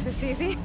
this easy.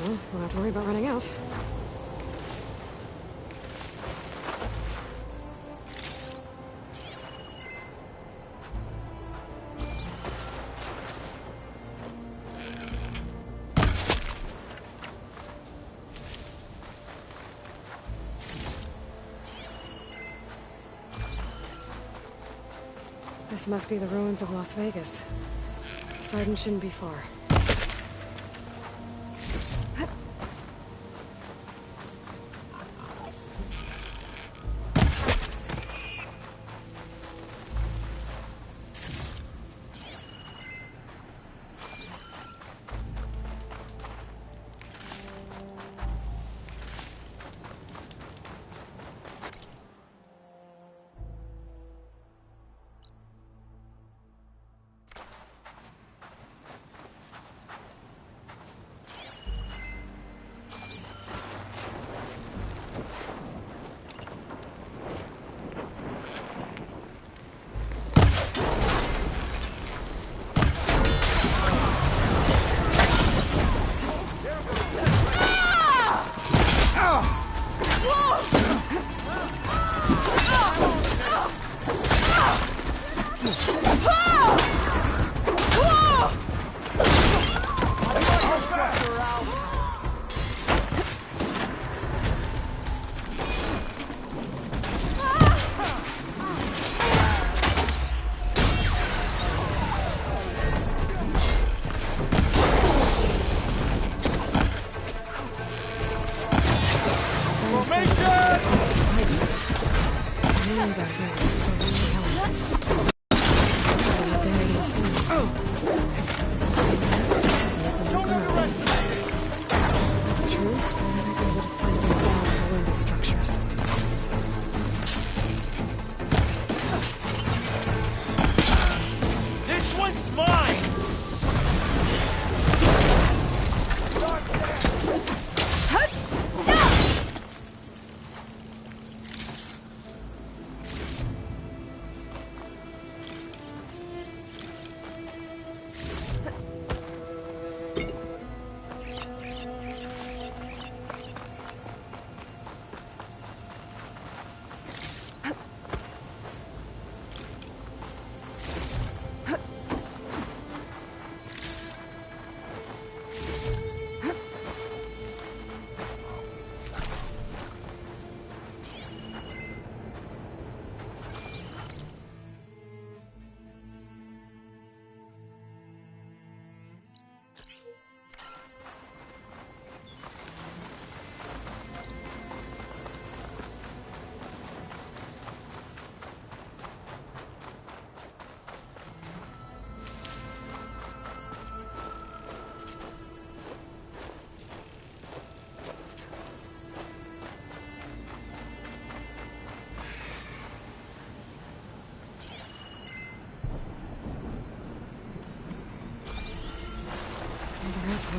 Well, we'll have to worry about running out. This must be the ruins of Las Vegas. Poseidon shouldn't be far.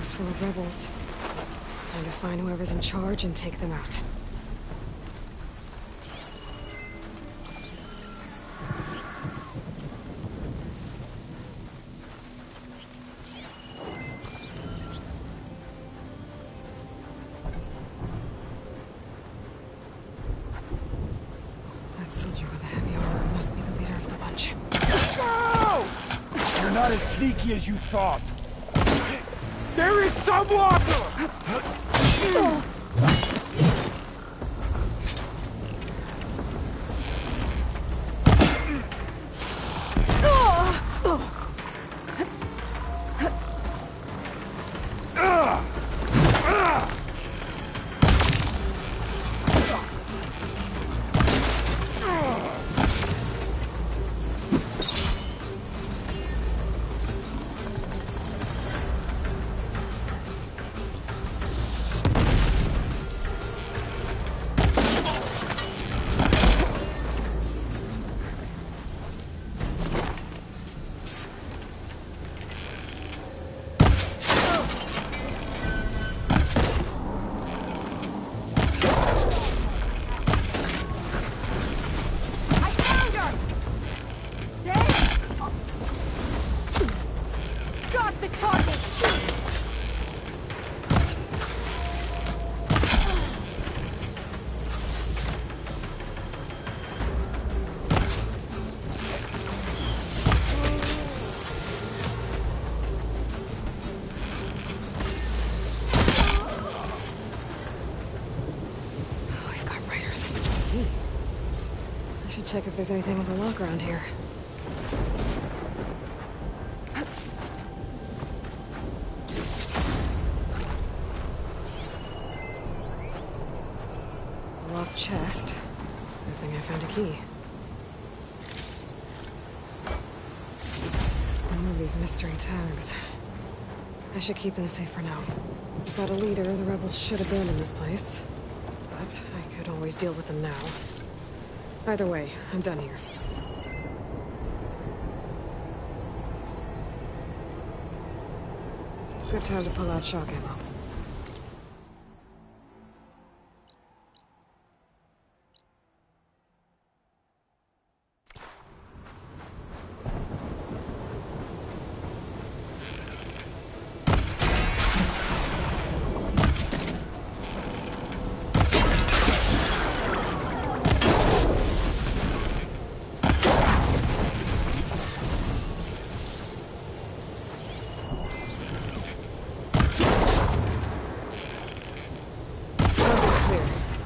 Full of rebels. Time to find whoever's in charge and take them out. That soldier with the heavy armor must be the leader of the bunch. No! You're not as sneaky as you thought. There is someone! Should check if there's anything with a lock around here. Locked chest. Good thing I found a key. More of these mystery tags. I should keep them safe for now. Without a leader, the rebels should abandon this place. But I could always deal with them now. Either way, I'm done here. Good time to pull out shock ammo.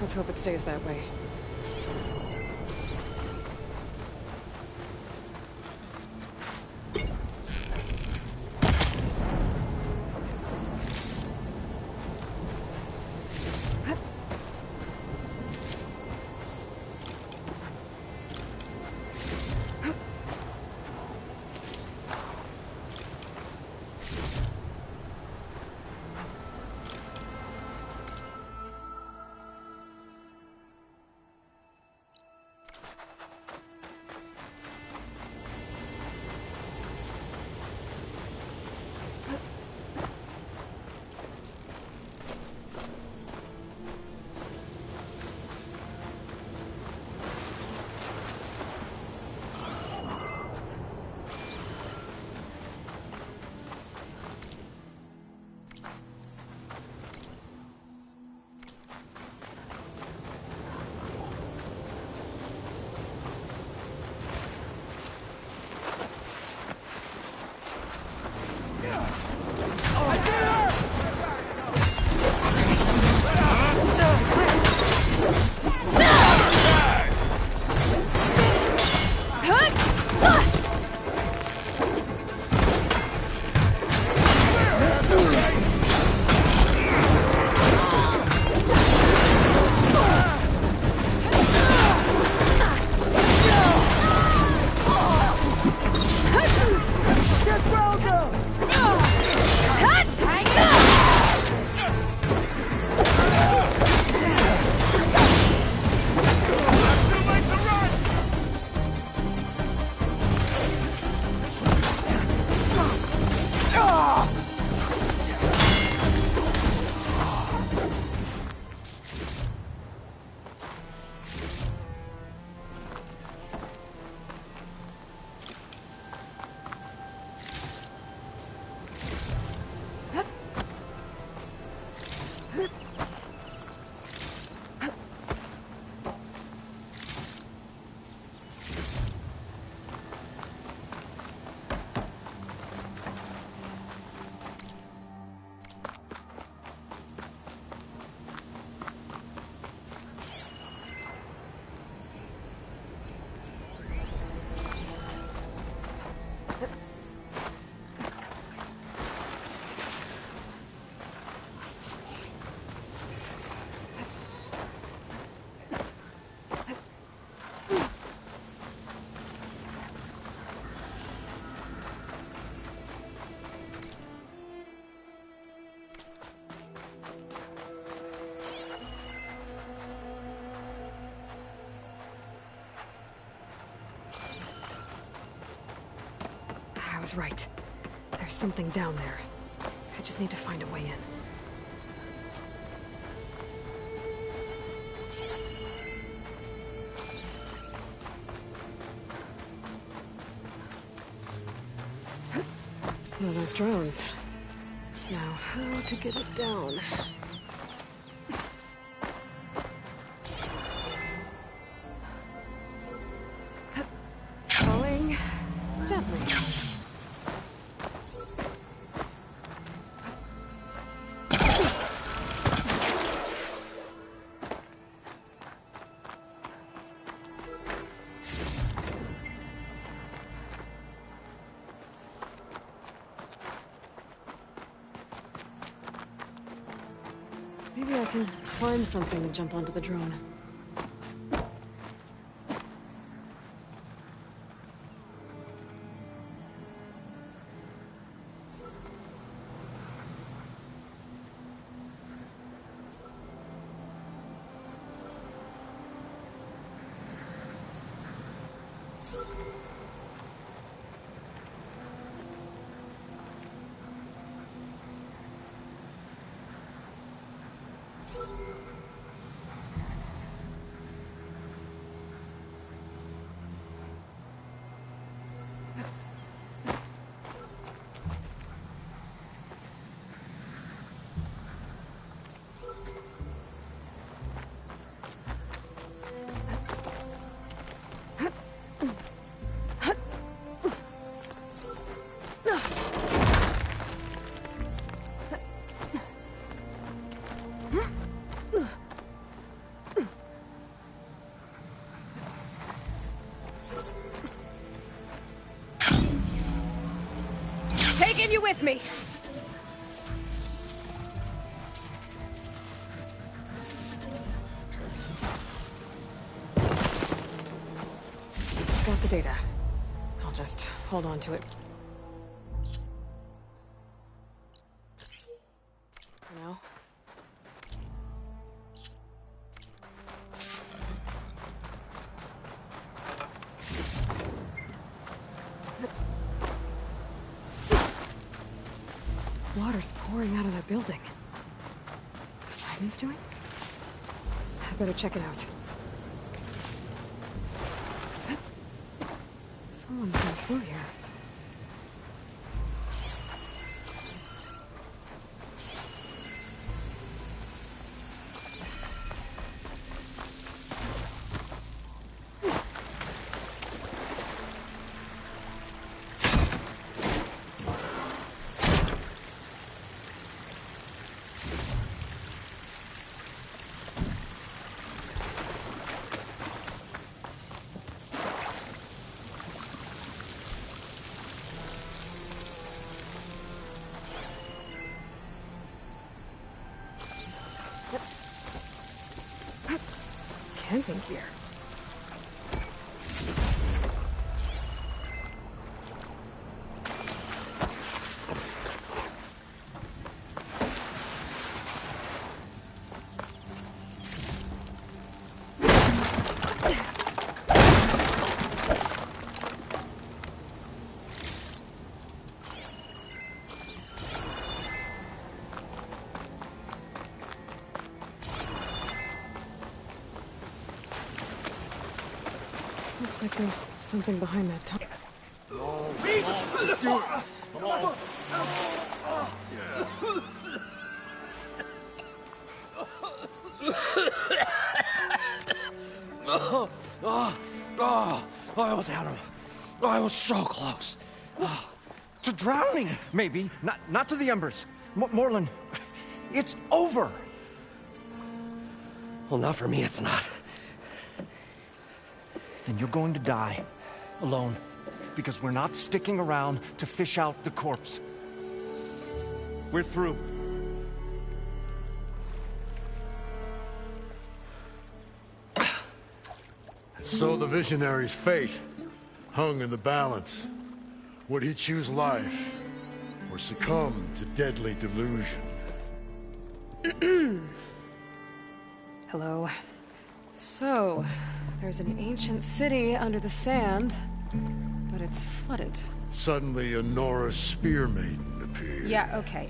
Let's hope it stays that way. I was right. There's something down there. I just need to find a way in. Well, those drones. Now, how to get it down? Falling gently. Maybe I can climb something and jump onto the drone. Taking you with me. Got the data. I'll just hold on to it. For now. Water's pouring out of that building. Poseidon's doing? I better check it out. Someone's been through here. Camping gear. Looks like there's something behind that tunnel. I almost had him. I was so close. To drowning, maybe. Not to the embers. Morlun, it's over. Well, not for me, it's not. Then you're going to die. Alone. Because we're not sticking around to fish out the corpse. We're through. So the visionary's fate hung in the balance. Would he choose life, or succumb to deadly delusion? Hello. So, there's an ancient city under the sand, but it's flooded. Suddenly, a Nora spear maiden appeared. Yeah, okay,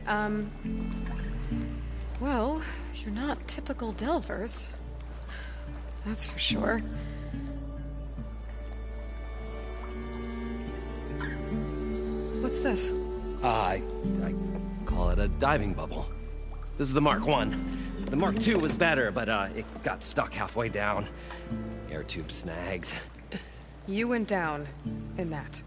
well, you're not typical Delvers. That's for sure. What's this? I call it a diving bubble. This is the Mark 1. The Mark 2 was better, but it got stuck halfway down. Air tube snagged. You went down in that.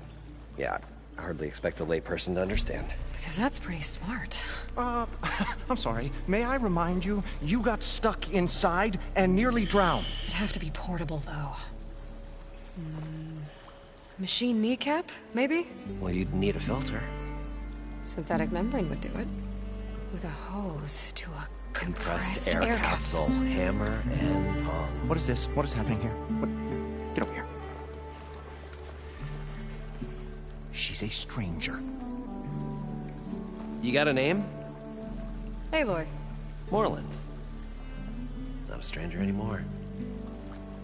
Yeah, I hardly expect a layperson to understand. Because that's pretty smart. I'm sorry. May I remind you, you got stuck inside and nearly drowned. It'd have to be portable, though. Machine kneecap, maybe? Well, you'd need a filter. Synthetic membrane would do it. With a hose to a Compressed air capsule, hammer and tongs. What is this? What is happening here? What? Get over here. She's a stranger. You got a name? Aloy. Moreland. Not a stranger anymore.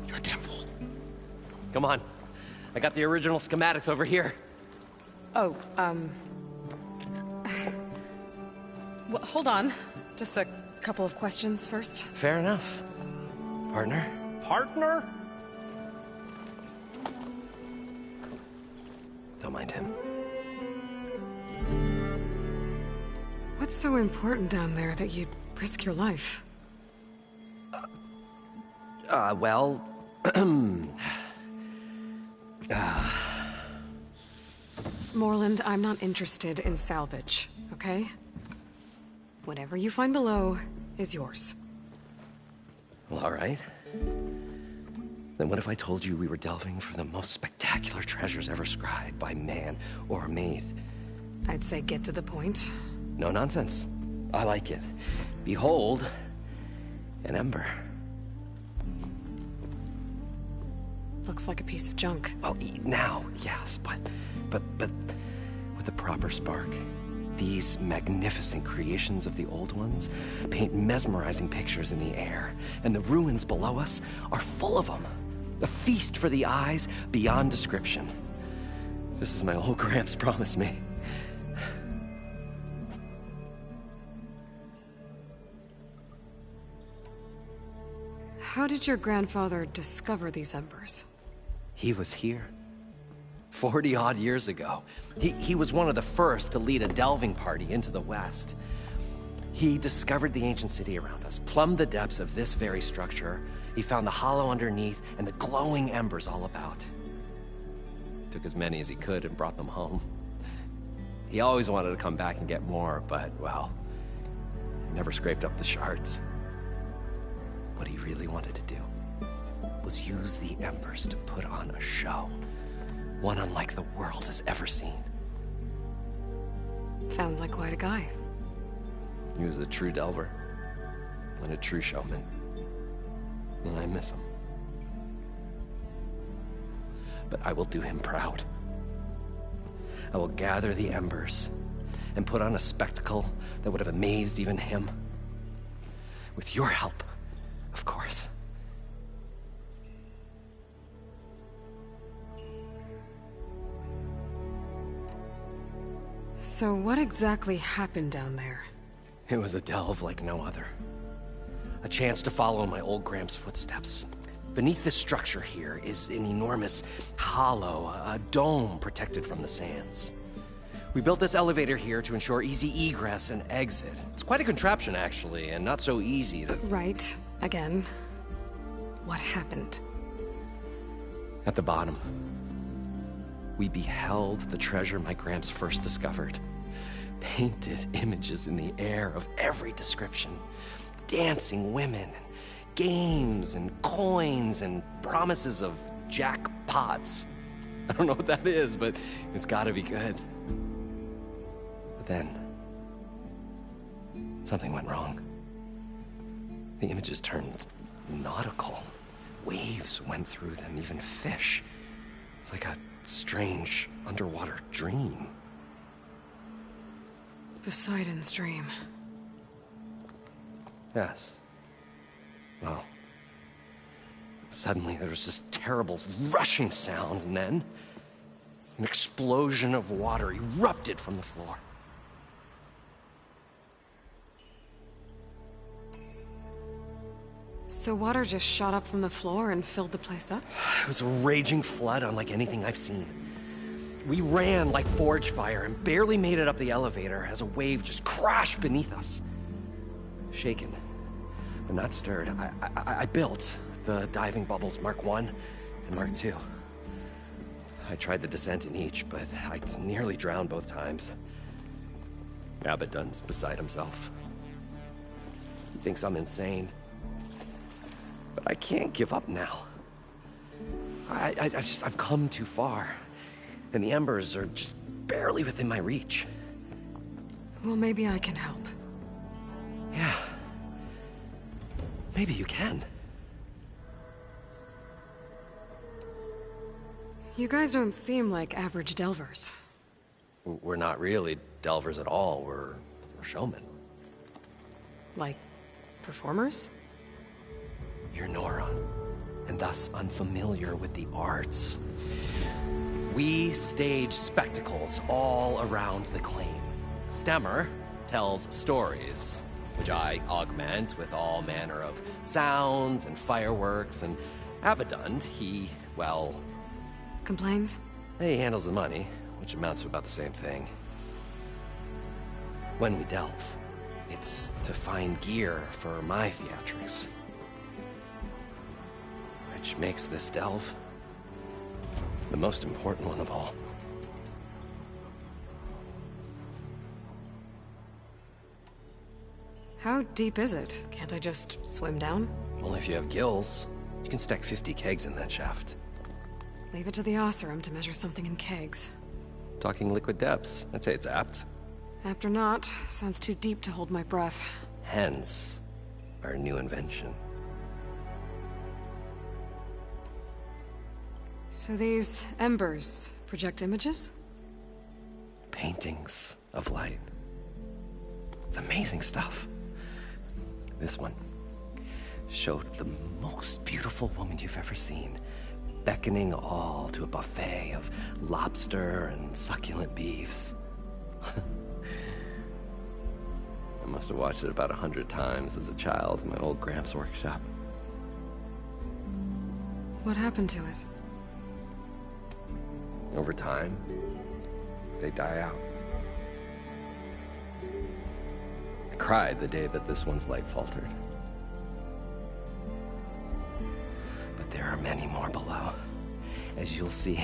You're a damn fool. Come on. I got the original schematics over here. Oh, well, hold on. Just a couple of questions first. Fair enough. Partner? Partner? Don't mind him. What's so important down there that you'd risk your life? Well... Moreland, I'm not interested in salvage, okay? Whatever you find below is yours. Well, all right. Then what if I told you we were delving for the most spectacular treasures ever scribed by man or maid? I'd say get to the point. No nonsense. I like it. Behold, an ember. Looks like a piece of junk. Oh, now, yes, but with a proper spark. These magnificent creations of the old ones paint mesmerizing pictures in the air, and the ruins below us are full of them. A feast for the eyes beyond description. Just as my old Gramps promised me. How did your grandfather discover these embers? He was here. 40-odd years ago. He was one of the first to lead a delving party into the West. He discovered the ancient city around us, plumbed the depths of this very structure. He found the hollow underneath and the glowing embers all about. Took as many as he could and brought them home. He always wanted to come back and get more, but, well, he never scraped up the shards. What he really wanted to do was use the embers to put on a show. One unlike the world has ever seen. Sounds like quite a guy. He was a true delver. And a true showman. And I miss him. But I will do him proud. I will gather the embers and put on a spectacle that would have amazed even him. With your help, of course. So what exactly happened down there? It was a delve like no other. A chance to follow my old Gramps' footsteps. Beneath this structure here is an enormous hollow, a dome protected from the sands. We built this elevator here to ensure easy egress and exit. It's quite a contraption, actually, and not so easy to... Right. Again. What happened? At the bottom, we beheld the treasure my Gramps first discovered. Painted images in the air of every description. Dancing women, games and coins and promises of jackpots. I don't know what that is, but it's gotta be good. But then, something went wrong. The images turned nautical. Waves went through them, even fish. Like a strange underwater dream. Poseidon's dream. Yes. Well, suddenly there was this terrible rushing sound, and then an explosion of water erupted from the floor. So water just shot up from the floor and filled the place up? It was a raging flood unlike anything I've seen. We ran like forge fire and barely made it up the elevator as a wave just crashed beneath us. Shaken, but not stirred, I built the diving bubbles Mark I and Mark II. I tried the descent in each, but I nearly drowned both times. Abaddon's beside himself. He thinks I'm insane. But I can't give up now. I've come too far. And the embers are just barely within my reach. Well, maybe I can help. Yeah. Maybe you can. You guys don't seem like average delvers. We're not really delvers at all. We're showmen. Like, performers? You're Nora, and thus unfamiliar with the arts. We stage spectacles all around the claim. Stemmer tells stories, which I augment with all manner of sounds and fireworks, and Abaddon, he, well... Complains? He handles the money, which amounts to about the same thing. When we delve, it's to find gear for my theatrics. Which makes this delve the most important one of all. How deep is it? Can't I just swim down? Only if you have gills. You can stack 50 kegs in that shaft. Leave it to the Oseram to measure something in kegs. Talking liquid depths, I'd say it's apt. Apt or not, sounds too deep to hold my breath. Hence, our new invention. So these embers project images? Paintings of light. It's amazing stuff. This one showed the most beautiful woman you've ever seen, beckoning all to a buffet of lobster and succulent beefs. I must have watched it about 100 times as a child in my old Gramps' workshop. What happened to it? Over time, they die out. I cried the day that this one's light faltered. But there are many more below, as you'll see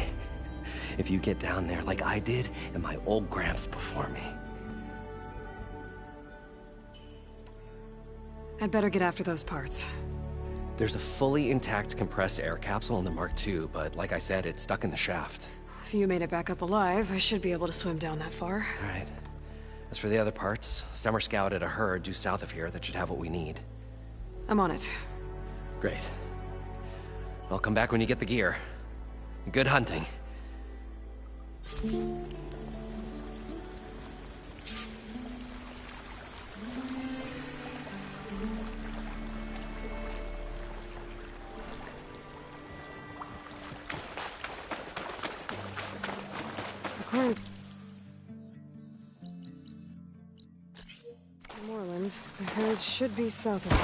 if you get down there like I did and my old Gramps before me. I'd better get after those parts. There's a fully intact compressed air capsule in the Mark II, but like I said, it's stuck in the shaft. If you made it back up alive, I should be able to swim down that far. All right. As for the other parts, Stemmer scouted a herd due south of here that should have what we need. I'm on it. Great. I'll come back when you get the gear. Good hunting. According to Moreland, the herd should be south of here.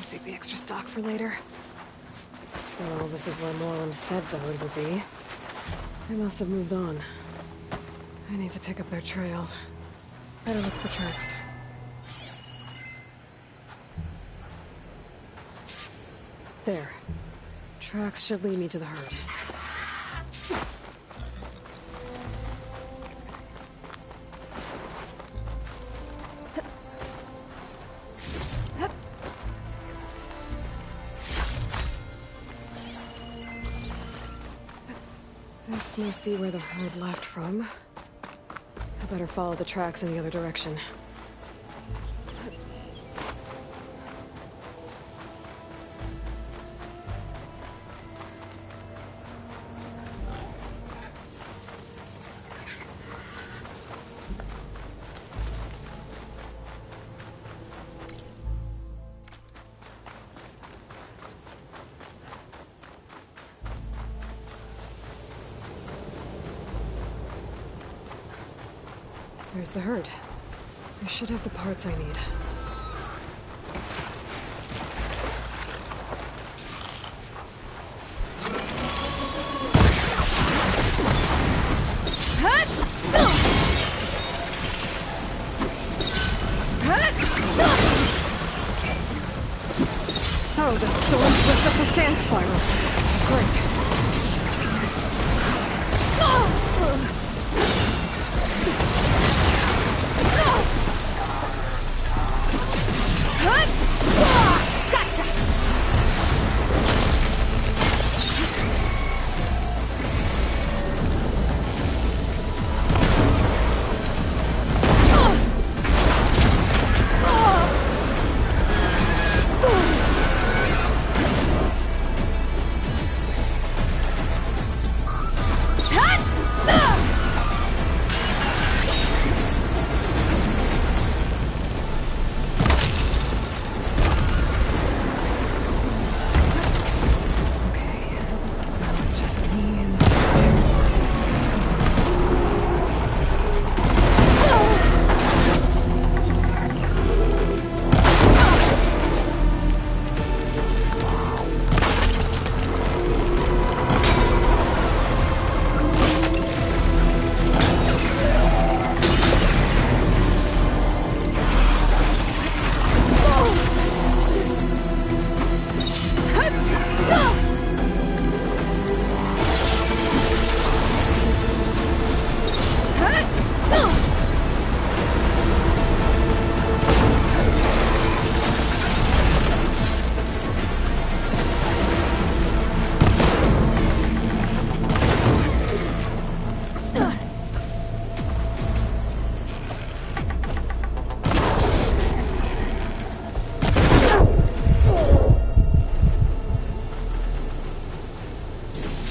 Save the extra stock for later. Well, this is where Moreland said the hood would be. They must have moved on. I need to pick up their trail. Better look for tracks. There. Tracks should lead me to the herd. This must be where the herd left from. I better follow the tracks in the other direction. There's the herd. I should have the parts I need. Oh, the storm slipped up the sand spiral. Great. Gotcha!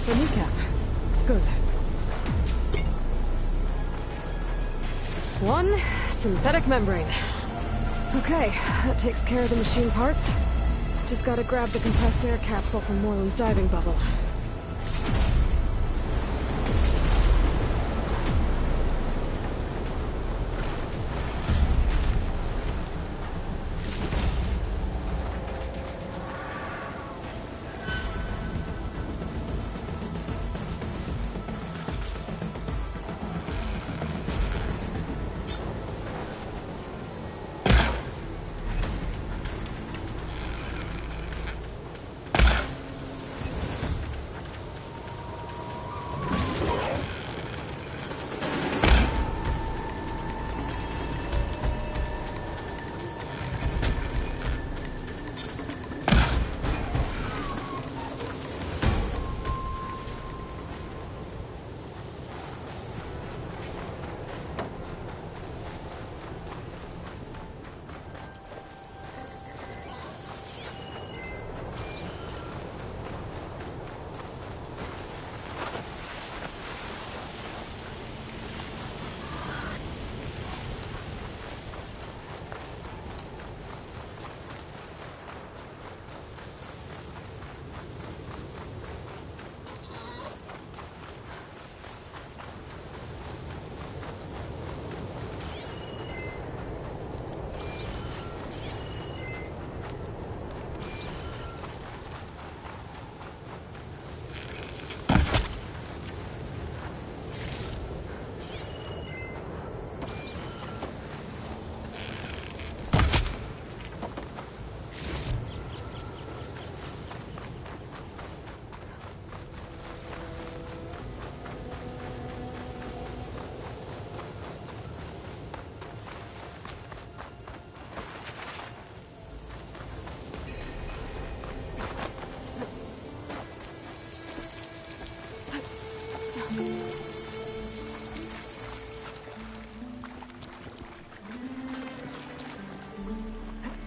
The kneecap. Good. One synthetic membrane. Okay, that takes care of the machine parts. Just gotta grab the compressed air capsule from Moreland's diving bubble.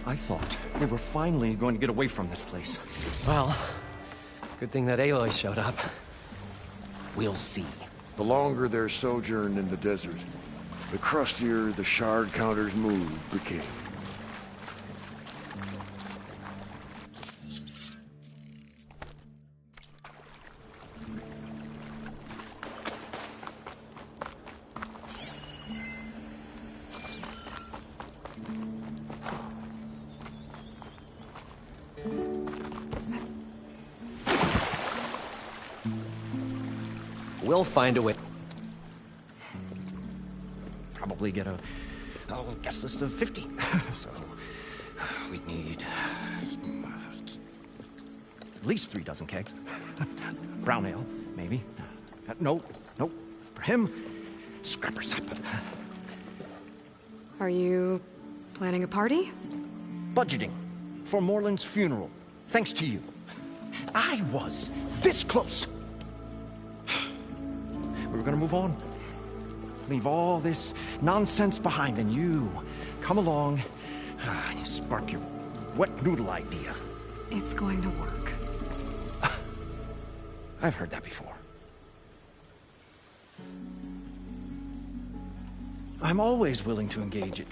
I thought we were finally going to get away from this place. Well, good thing that Aloy showed up. We'll see. The longer their sojourn in the desert, the crustier the shard counter's mood became. We'll find a way. Probably get a guess list of 50. So we need At least 3 dozen kegs. Brown ale, maybe. No. For him, scrapper sap. Are you planning a party? Budgeting for Moreland's funeral. Thanks to you. I was this close. We were gonna move on. Leave all this nonsense behind, and you come along and you spark your wet noodle idea. It's going to work. I've heard that before. I'm always willing to engage it.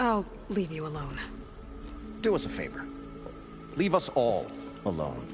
I'll leave you alone. Do us a favor. Leave us all alone.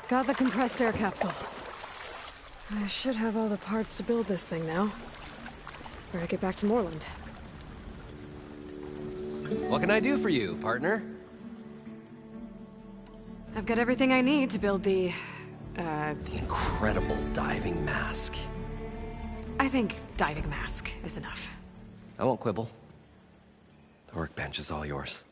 Got the compressed air capsule. I should have all the parts to build this thing now. Better get back to Moreland. What can I do for you, partner? I've got everything I need to build the incredible diving mask. I think diving mask is enough. I won't quibble. The workbench is all yours.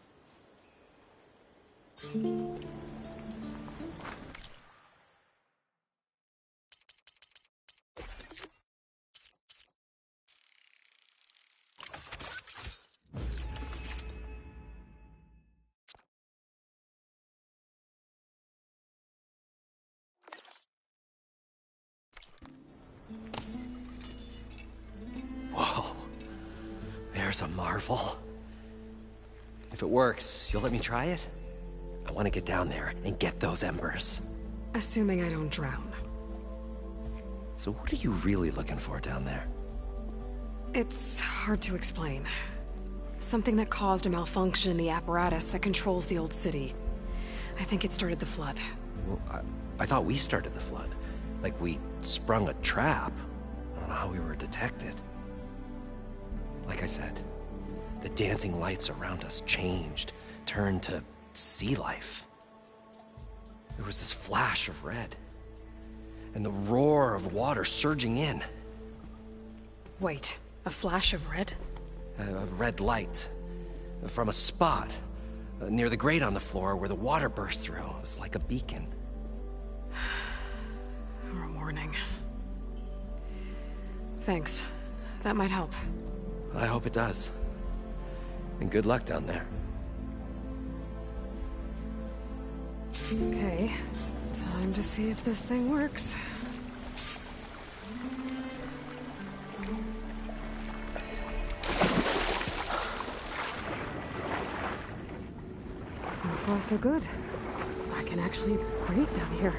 Whoa. There's a marvel. If it works, you'll let me try it? I want to get down there and get those embers. Assuming I don't drown. So what are you really looking for down there? It's hard to explain. Something that caused a malfunction in the apparatus that controls the old city. I think it started the flood. Well, I thought we started the flood. Like we sprung a trap. I don't know how we were detected. Like I said, the dancing lights around us changed, turned to sea life. There was this flash of red, and the roar of water surging in. Wait, a flash of red? A red light. From a spot near the grate on the floor where the water burst through. It was like a beacon. Or a warning. Thanks. That might help. I hope it does. And good luck down there. Okay. Time to see if this thing works. So far, so good. I can actually breathe down here.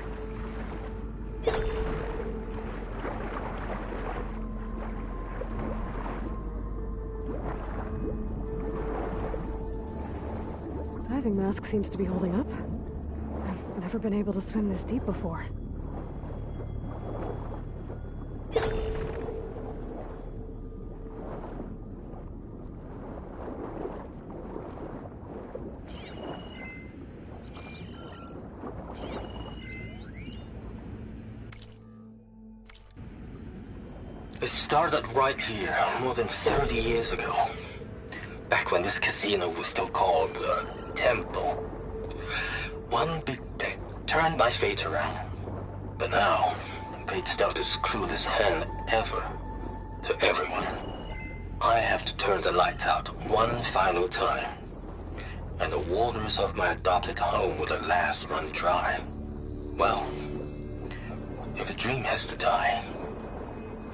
Diving mask seems to be holding up. I've never been able to swim this deep before. It started right here, more than 30 years ago. Back when this casino was still called the Temple. One big bet turned my fate around. But now, fate's dealt this cruelest hand ever to everyone. I have to turn the lights out one final time. And the waters of my adopted home will at last run dry. Well, if a dream has to die,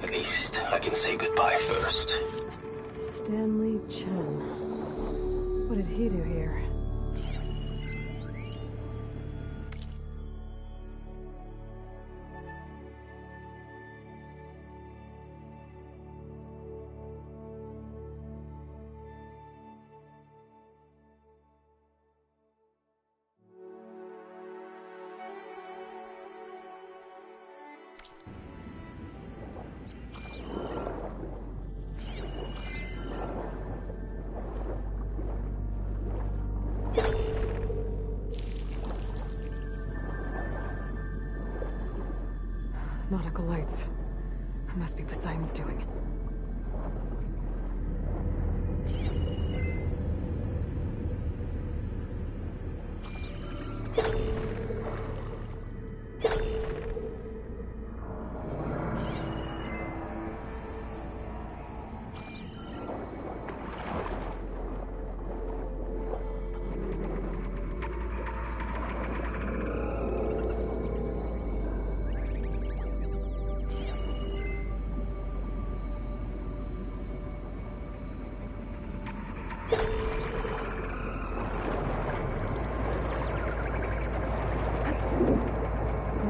at least I can say goodbye first. Stanley Chen. What did he do here? Nautical lights. Must be Poseidon's doing.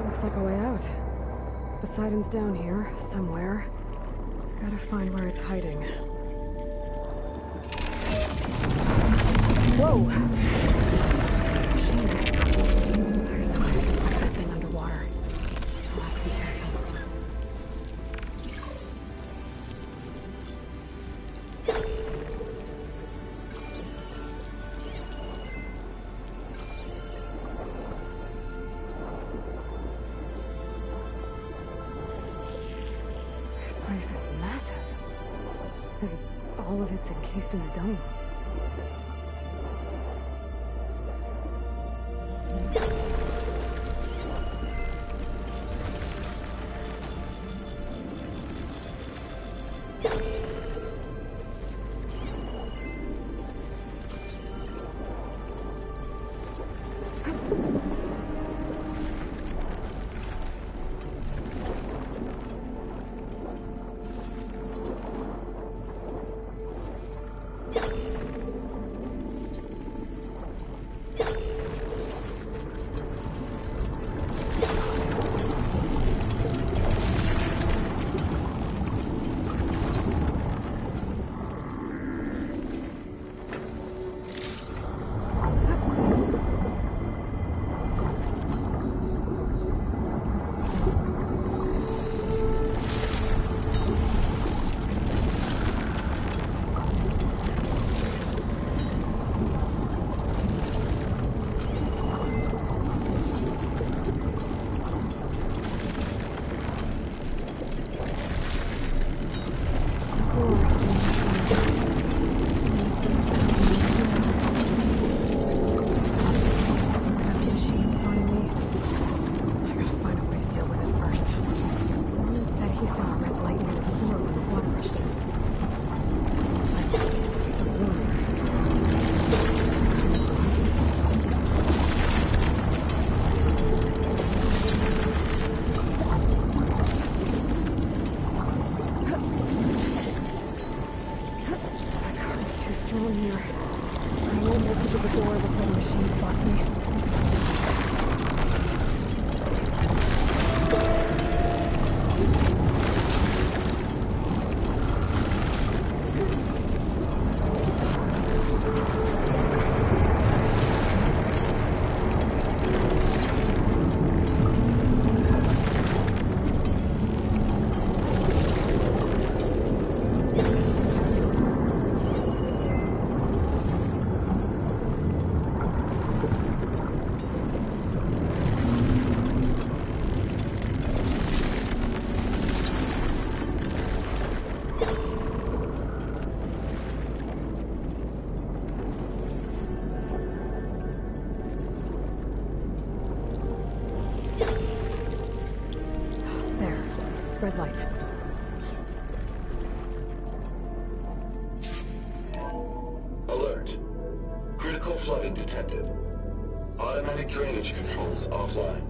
Looks like a way out. Poseidon's down here, somewhere. Gotta find where it's hiding. Whoa! There's no way to put that thing underwater. I'll have to be careful. This place is massive. And all of it's encased in a dome. on here. I won't make it to the door before the machine spots me. Red light. Alert. Critical flooding detected. Automatic drainage controls offline.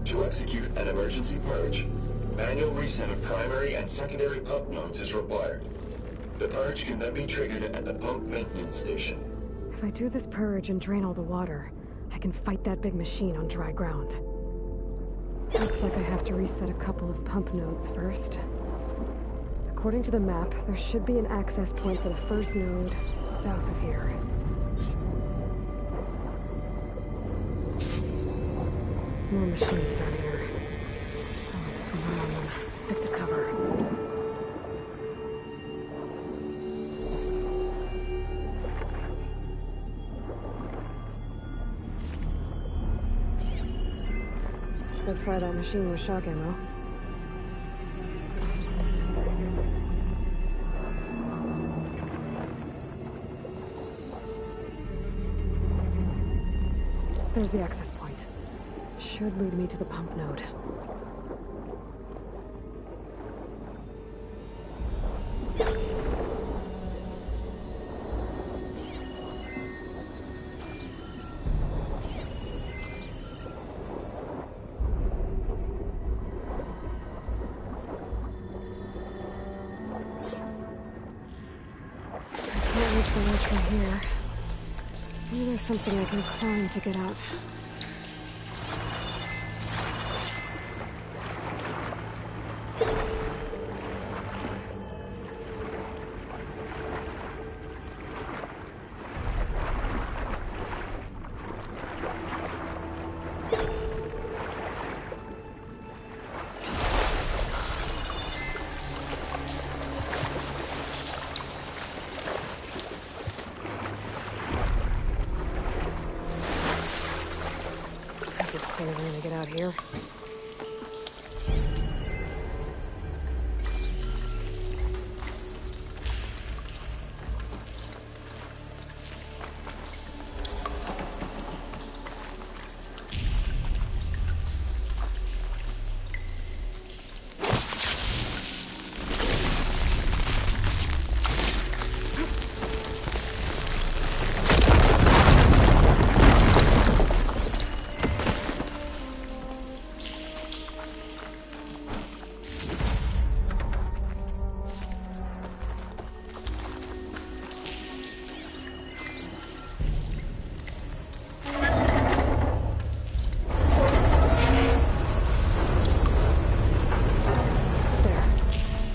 To execute an emergency purge, manual reset of primary and secondary pump nodes is required. The purge can then be triggered at the pump maintenance station. If I do this purge and drain all the water, I can fight that big machine on dry ground. Looks like I have to reset a couple of pump nodes first. According to the map, there should be an access point for the first node south of here. More machines down here. I'll just run, stick to cover. I'd fire that machine with shock ammo. There's the access point. Should lead me to the pump node. The ledge from here. Maybe there's something I can climb to get out. As clear as I'm gonna get out here.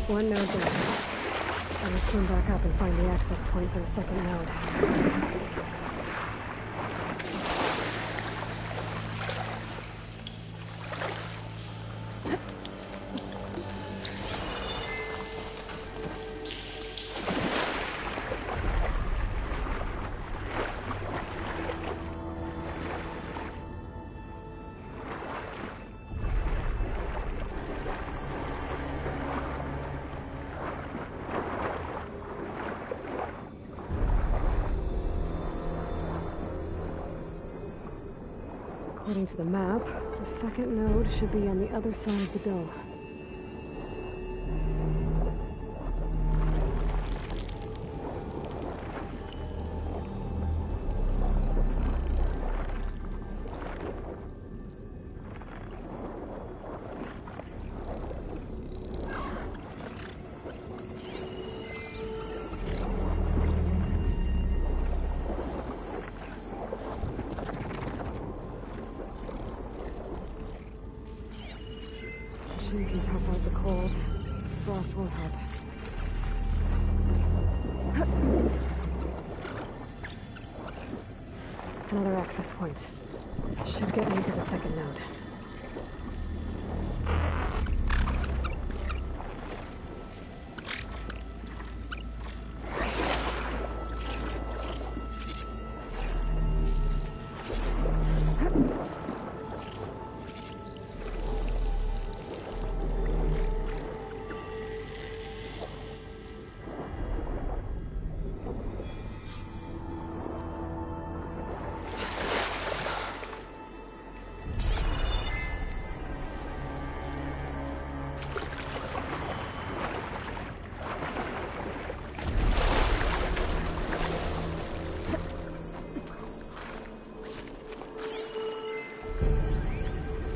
One node down. I will swim back up and find the access point for the second node. According to the map, the second node should be on the other side of the dome. can tough out the cold. Frost won't help. Another access point. Should get me to the second node.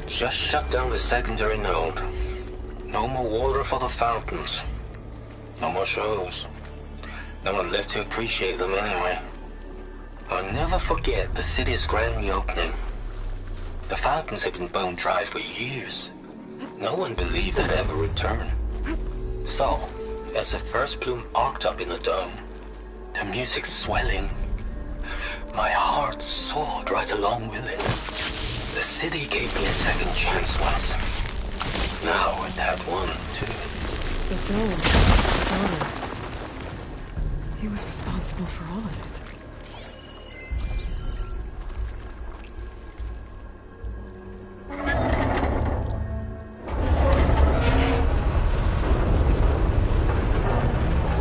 Just shut down the secondary node. No more water for the fountains. No more shows. No one left to appreciate them anyway. I'll never forget the city's grand reopening. The fountains had been bone dry for years. No one believed they'd ever return. So, as the first plume arced up in the dome, the music swelling, my heart soared right along with it. The city gave me a second chance once. Now it had one, too. The dome. He was responsible for all of it.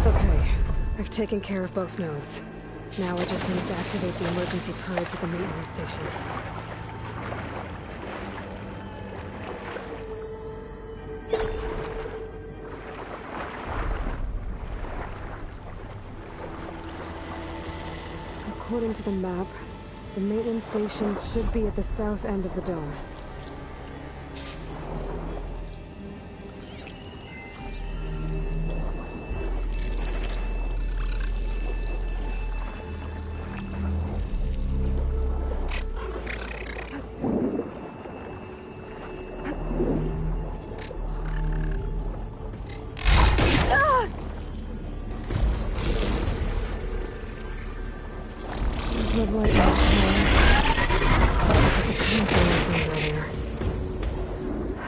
Okay, I've taken care of both nodes. Now I just need to activate the emergency purge at the maintenance station. According to the map, the maintenance stations should be at the south end of the dome.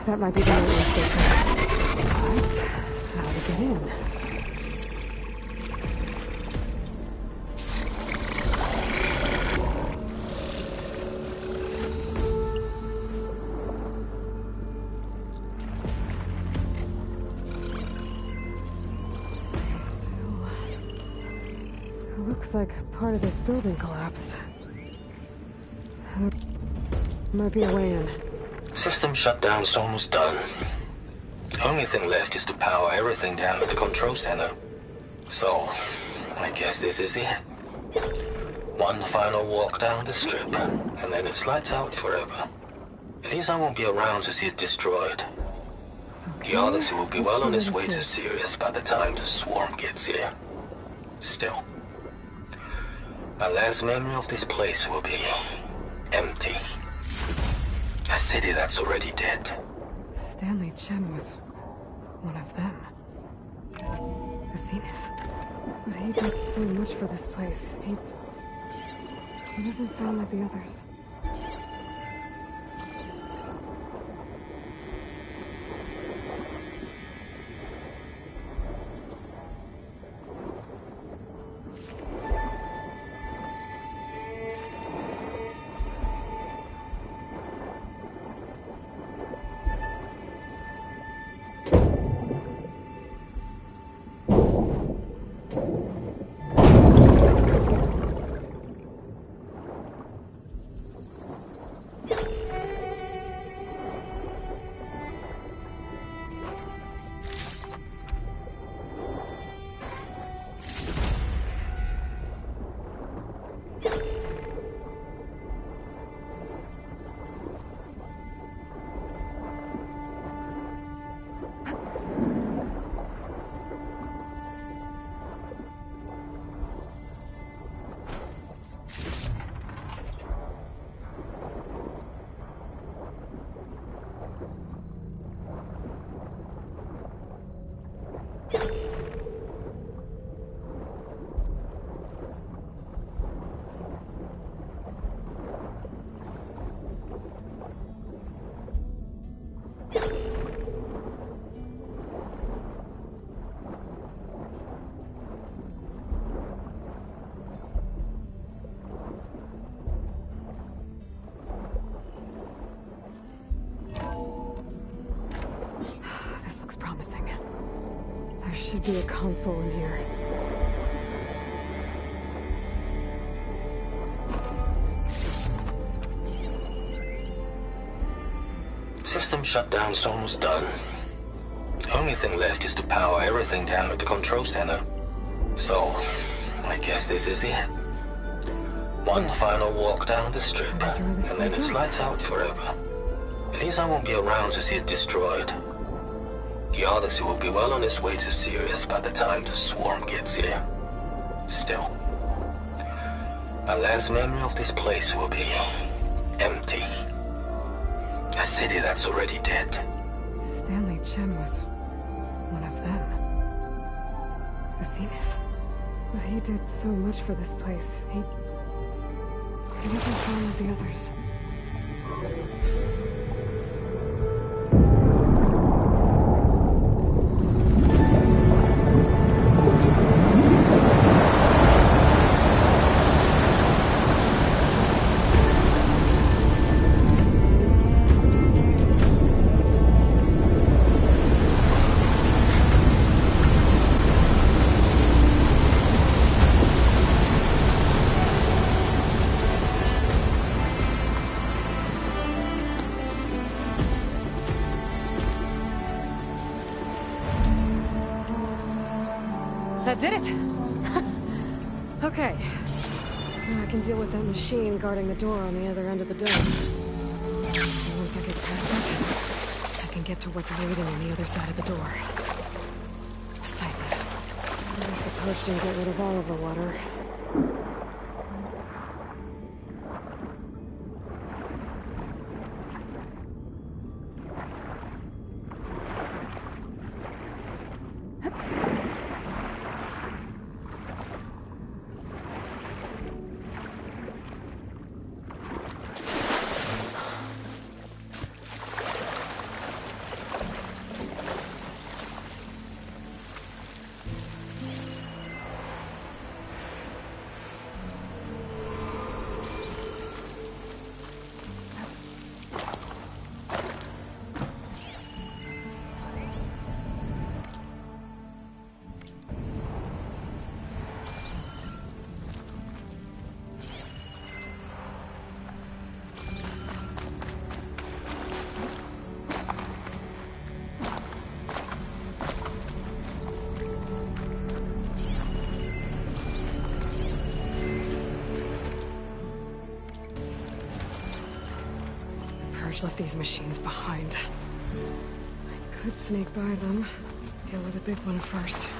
That might be the maintenance station. But how to get in? Still, looks like part of this building collapsed. There might be a way in. System shutdown's almost done. The only thing left is to power everything down at the control center. So, I guess this is it. One final walk down the strip, and then it's lights out forever. At least I won't be around to see it destroyed. The Odyssey will be well on its way to Sirius by the time the swarm gets here. Still, my last memory of this place will be empty. A city that's already dead. Stanley Chen was one of them. The Zenith. But he did so much for this place. He doesn't sound like the others. should be a console in here. System shutdown's almost done. The only thing left is to power everything down at the control center. So, I guess this is it. One final walk down the strip, and then it's lights out forever. At least I won't be around to see it destroyed. The Odyssey will be well on its way to Sirius by the time the swarm gets here. Still, my last memory of this place will be empty. A city that's already dead. Stanley Chen was one of them. The Zenith. But he did so much for this place. He wasn't some of the others. That did it! Okay. Now I can deal with that machine guarding the door on the other end of the dome. And once I get past it, I can get to what's waiting on the other side of the door. Poseidon. At least the purge didn't get rid of all of the water. Left these machines behind. I could sneak by them, deal with the big one first.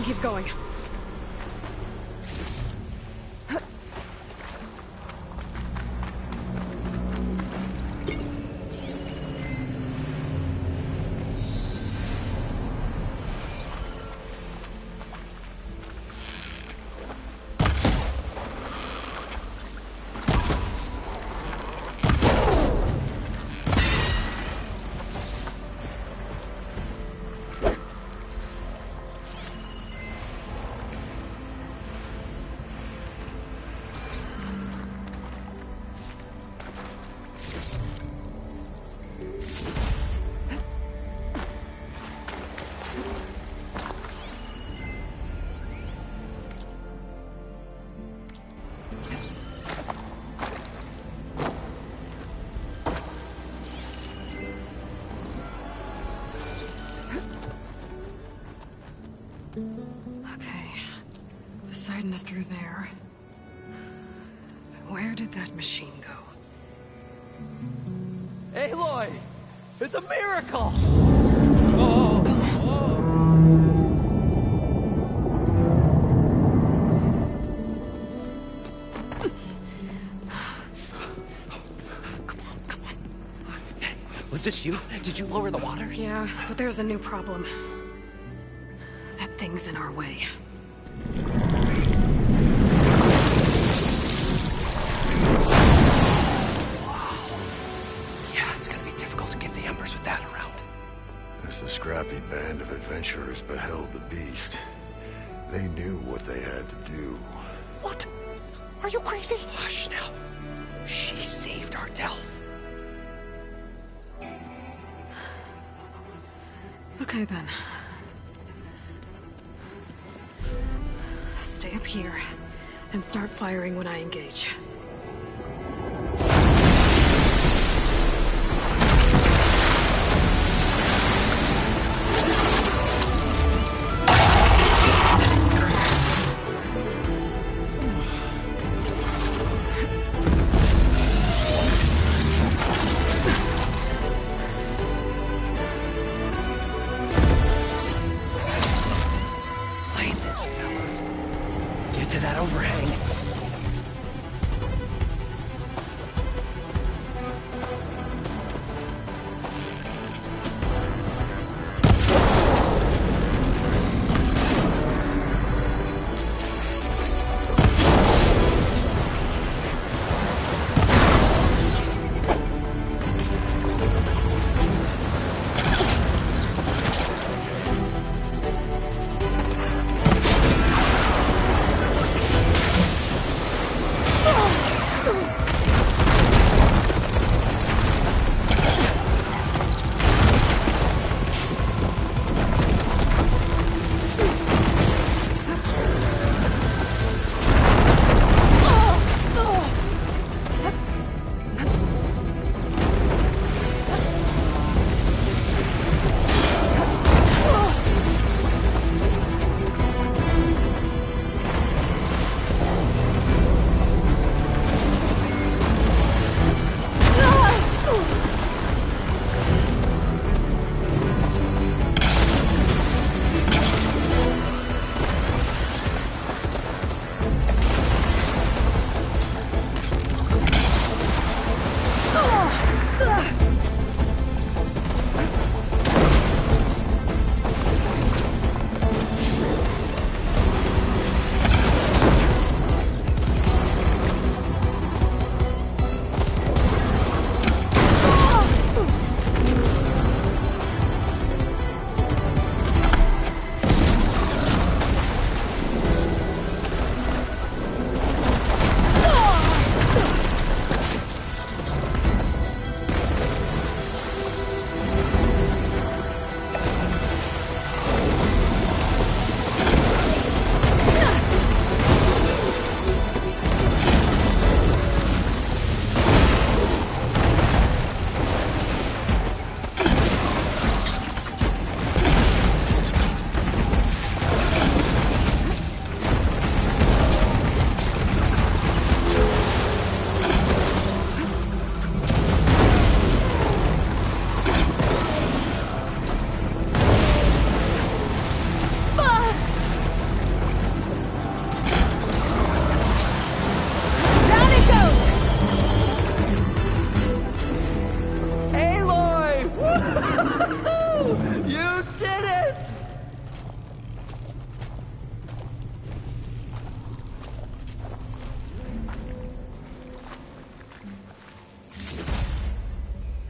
Keep going. Poseidon is through there. Where did that machine go? Aloy! It's a miracle! this you? Did you lower the waters? Yeah, but there's a new problem. That thing's in our way. Yeah, it's gonna be difficult to get the embers with that around. As the scrappy band of adventurers beheld the beast, they knew what they had to do. What? Are you crazy? Hush now. She saved our Delph. Okay then. Stay up here and start firing when I engage. Places, fellas. Get to that overhang.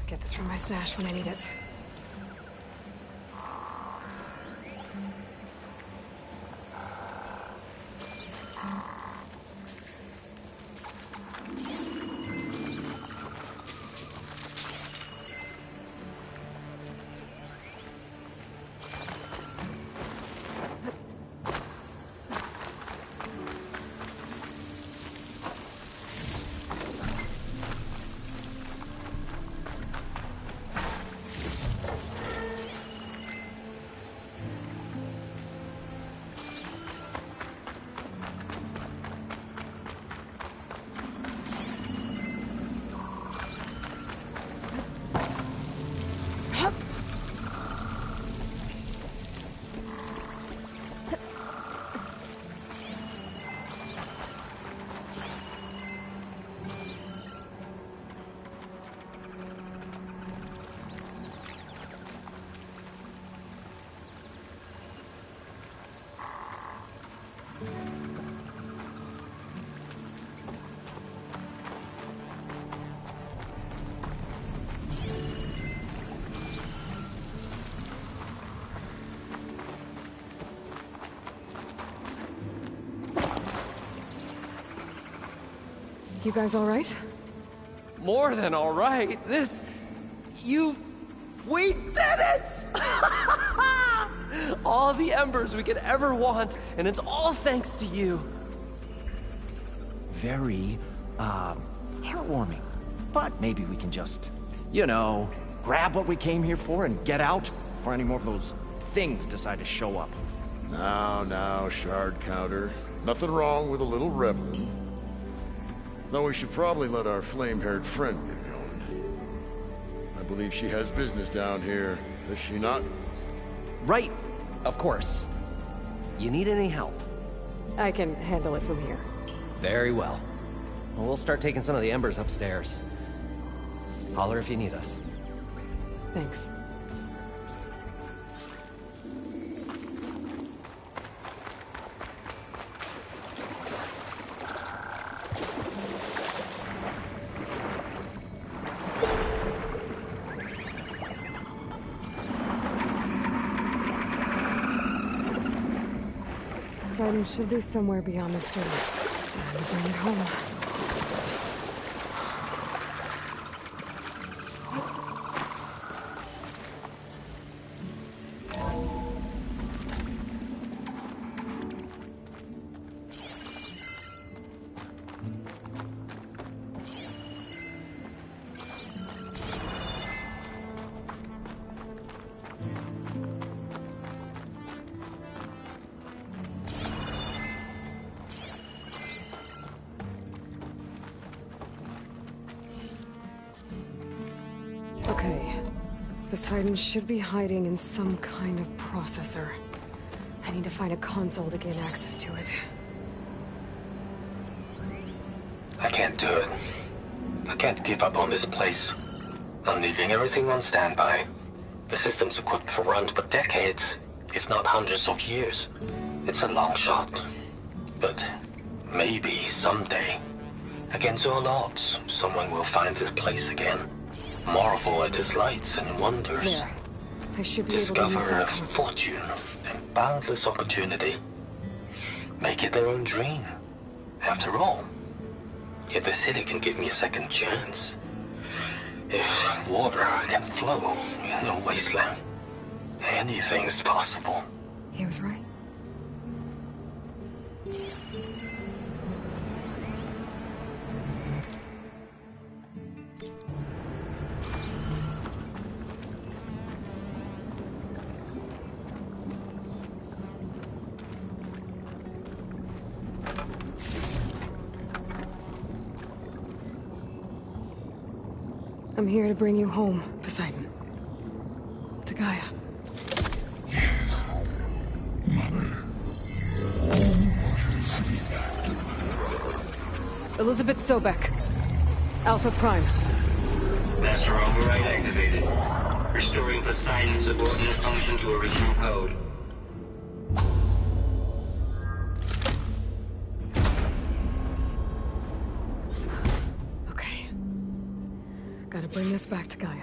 Get this from my stash when I need it. You guys all right? More than all right. We did it! All the embers we could ever want, and it's all thanks to you. Very, heartwarming. But maybe we can just, you know, grab what we came here for and get out before any more of those things decide to show up. Now, shard counter. Nothing wrong with a little reveling. Though we should probably let our flame-haired friend get going. I believe she has business down here, does she not? Right, of course. You need any help? I can handle it from here. Very well. Well, we'll start taking some of the embers upstairs. Holler if you need us. Thanks. Poseidon should be somewhere beyond this door. Time to bring it home. Okay. Poseidon should be hiding in some kind of processor. I need to find a console to gain access to it. I can't do it. I can't give up on this place. I'm leaving everything on standby. The system's equipped for runs for decades, if not hundreds of years. It's a long shot. But maybe someday, against all odds, someone will find this place again. Marvel at its lights and wonders. There. I should be able to use Discover that a console. fortune and boundless opportunity. Make it their own dream. After all, if the city can give me a second chance, if water can flow in a wasteland, anything's possible. He was right. I'm here to bring you home, Poseidon. To Gaia. Elizabeth Sobek. Alpha Prime. Master override activated. Restoring Poseidon's subordinate function to original code. Okay. Gotta bring this back to Gaia.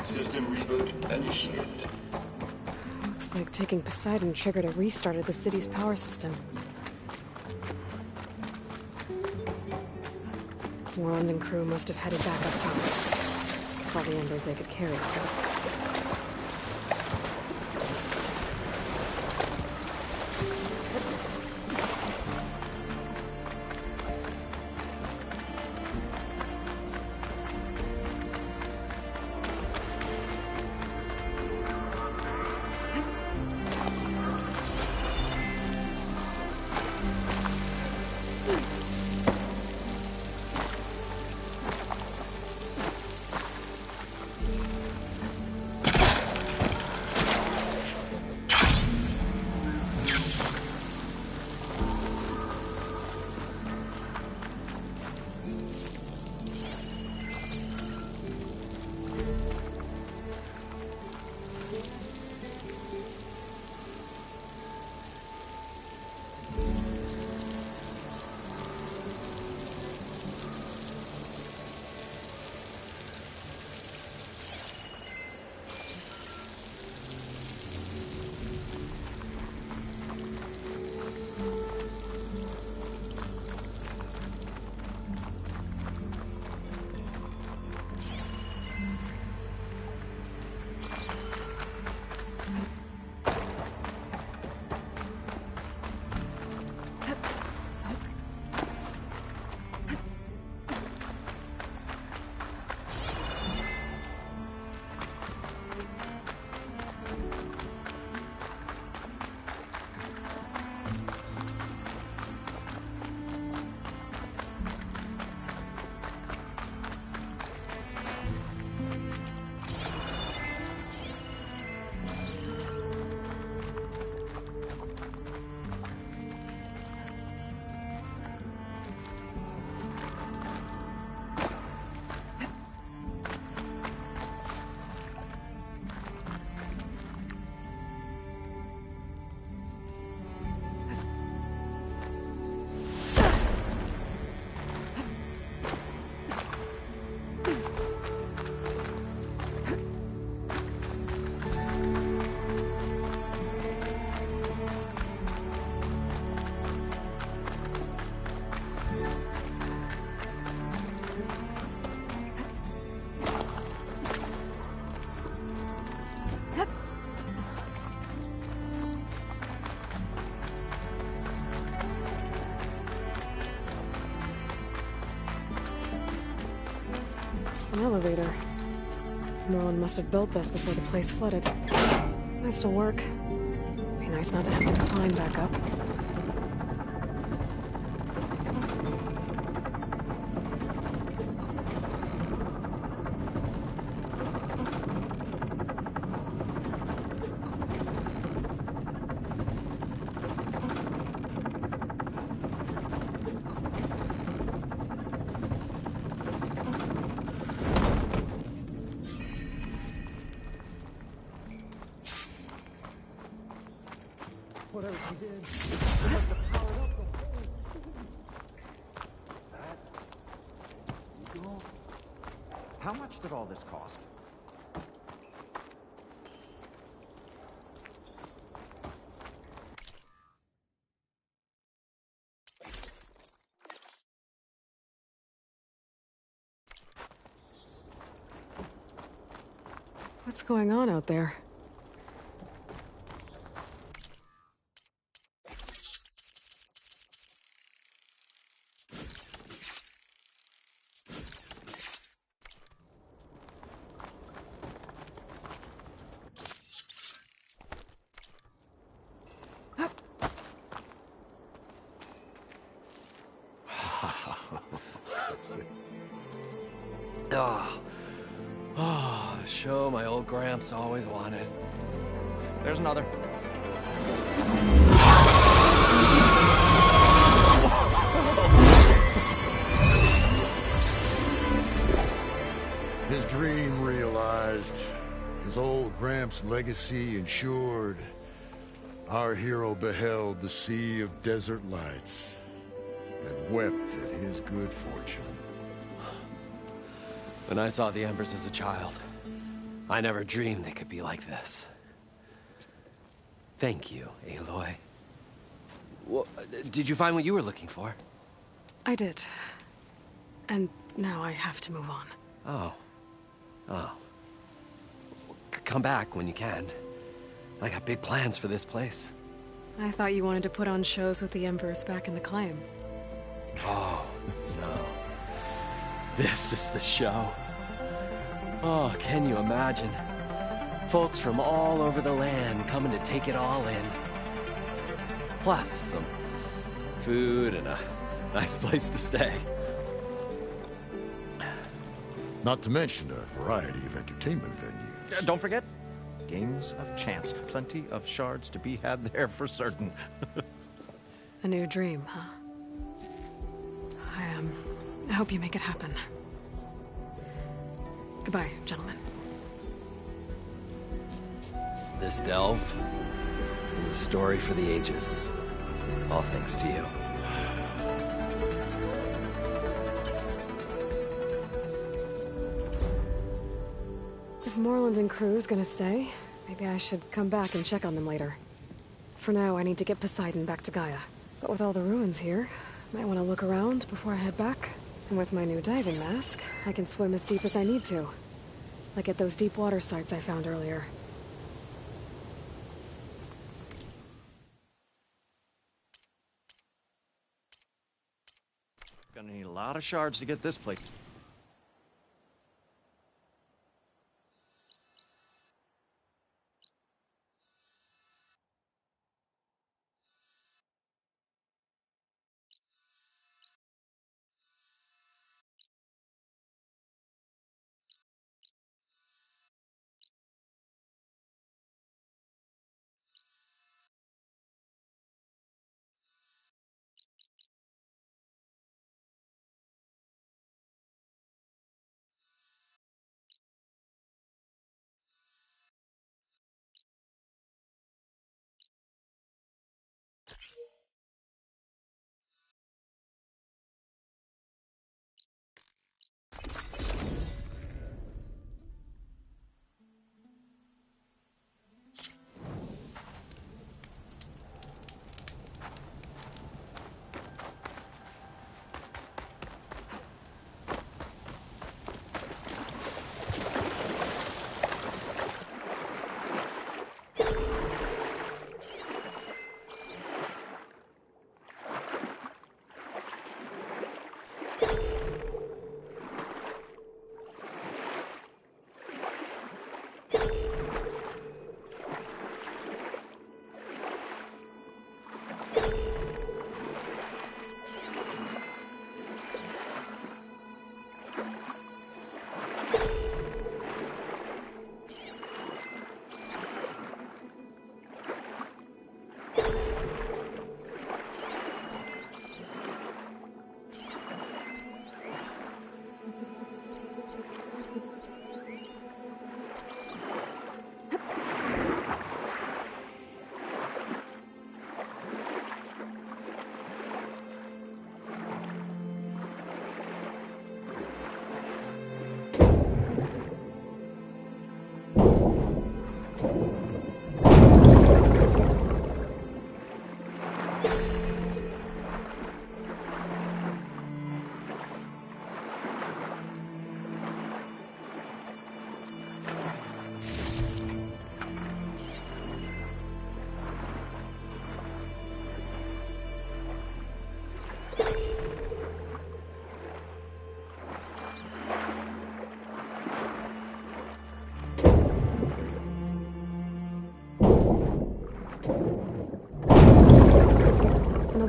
System reboot initiated. Looks like taking Poseidon triggered a restart of the city's power system. Wand and crew must have headed back up top. With all the embers they could carry. An elevator. Merlin must have built this before the place flooded. Might still work. Be nice not to have to climb back up. Whatever she did, it must have powered up the whole... How much did all this cost? What's going on out there? Oh, the show my old Gramps always wanted. There's another. His dream realized. His old Gramps' legacy ensured. Our hero beheld the sea of desert lights and wept at his good fortune. When I saw the Embers as a child, I never dreamed they could be like this. Thank you, Aloy. Well, did you find what you were looking for? I did. And now I have to move on. Oh. Come back when you can. I got big plans for this place. I thought you wanted to put on shows with the Embers back in the claim. Oh, no. This is the show. Oh, can you imagine? Folks from all over the land coming to take it all in. Plus, some food and a nice place to stay. Not to mention a variety of entertainment venues. Don't forget, games of chance. Plenty of shards to be had there for certain. A new dream, huh? I hope you make it happen. Goodbye, gentlemen. This delve is a story for the ages. All thanks to you. If Moreland and crew's gonna stay, maybe I should come back and check on them later. For now, I need to get Poseidon back to Gaia. But with all the ruins here, I might want to look around before I head back. And with my new diving mask, I can swim as deep as I need to. Like at those deep water sites I found earlier. Gonna need a lot of shards to get this place.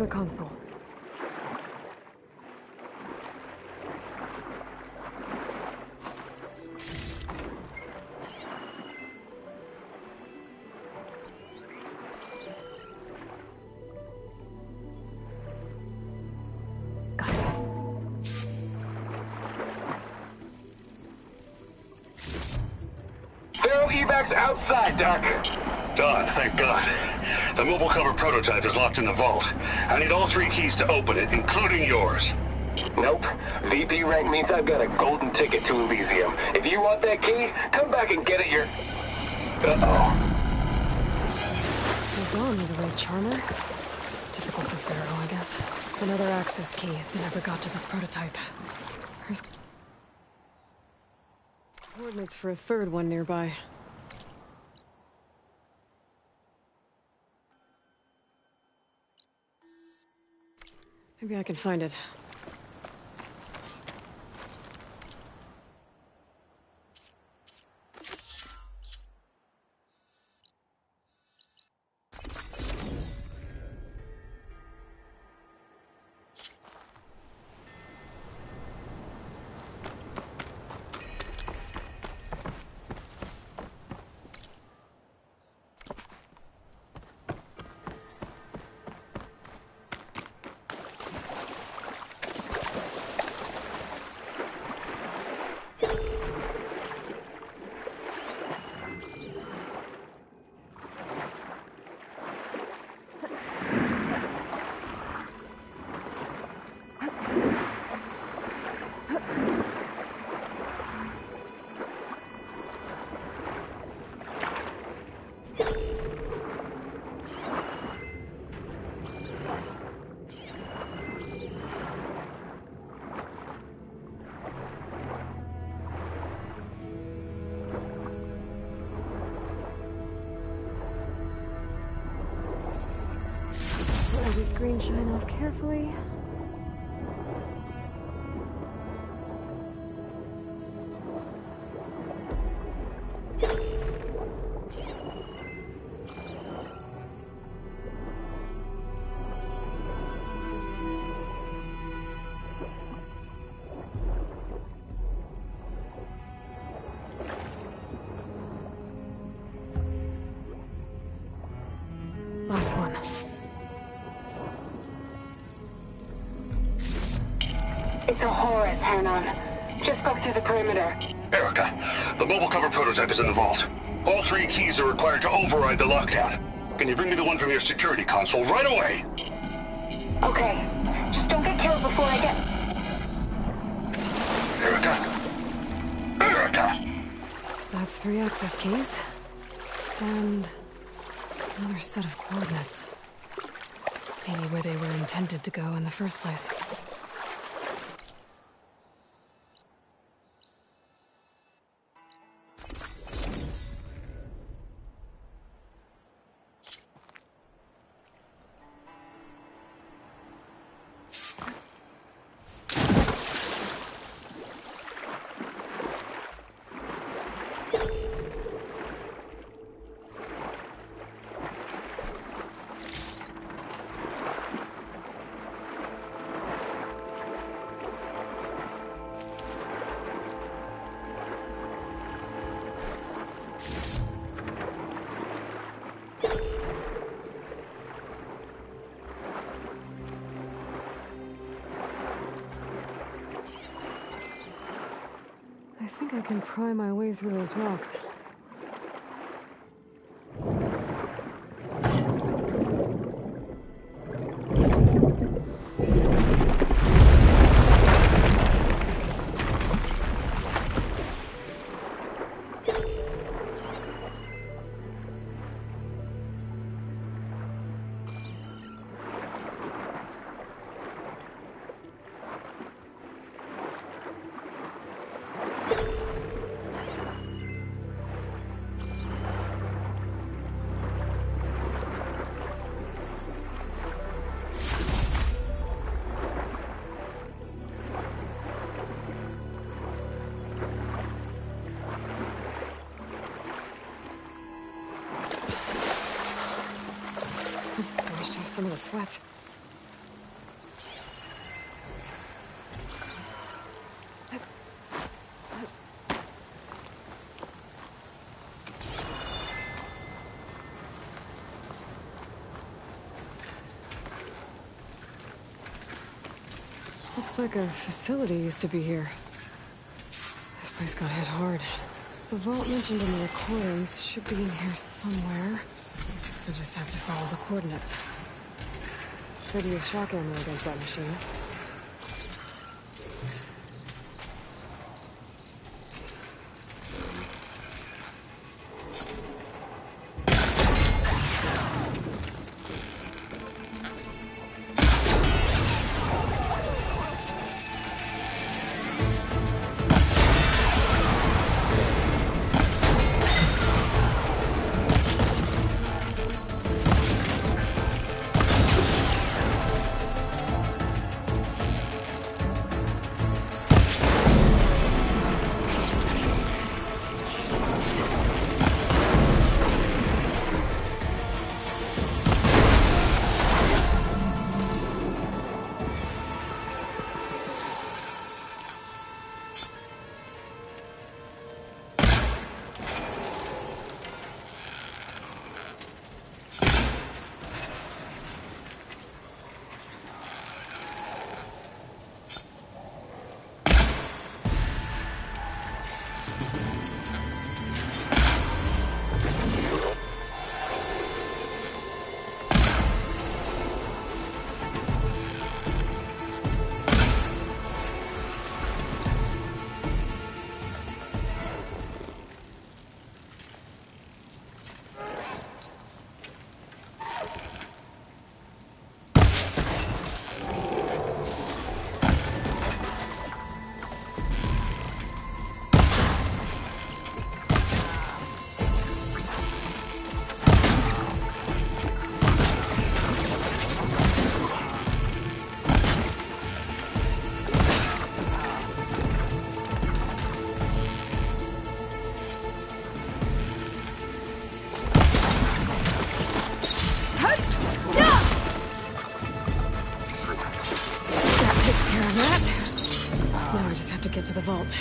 the console. Evacs outside, Doc. Done, thank God. The mobile cover prototype is locked in the vault. I need all 3 keys to open it, including yours. Nope. VP rank means I've got a golden ticket to Elysium. If you want that key, come back and get it Uh-oh. The Dawn was a real charmer. It's typical for Pharaoh, I guess. Another access key that never got to this prototype. There's coordinates for a third one nearby. Maybe I can find it. Let the screen shine off carefully. Last one. It's a Horus, Hernon. Just broke through the perimeter. Erica, the mobile cover prototype is in the vault. All 3 keys are required to override the lockdown. Can you bring me the one from your security console right away? Okay. Just don't get killed before I get... Erica? Erica! That's 3 access keys. And another set of coordinates. Maybe where they were intended to go in the first place. I think I can pry my way through those rocks. Some of the sweat. Looks like a facility used to be here. This place got hit hard. The vault mentioned in the recordings should be in here somewhere. I just have to follow the coordinates. Could use shock ammo against that machine. To the vault.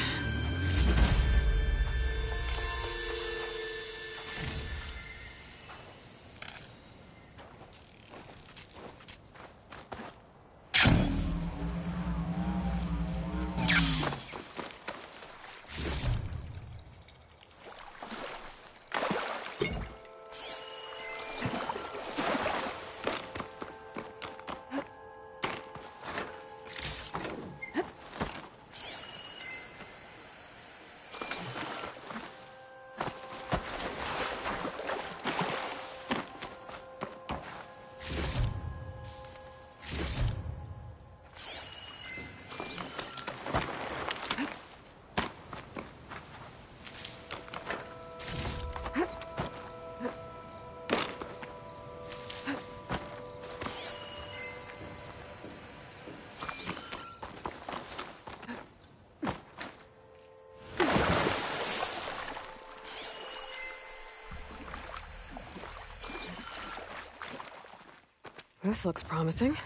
This looks promising.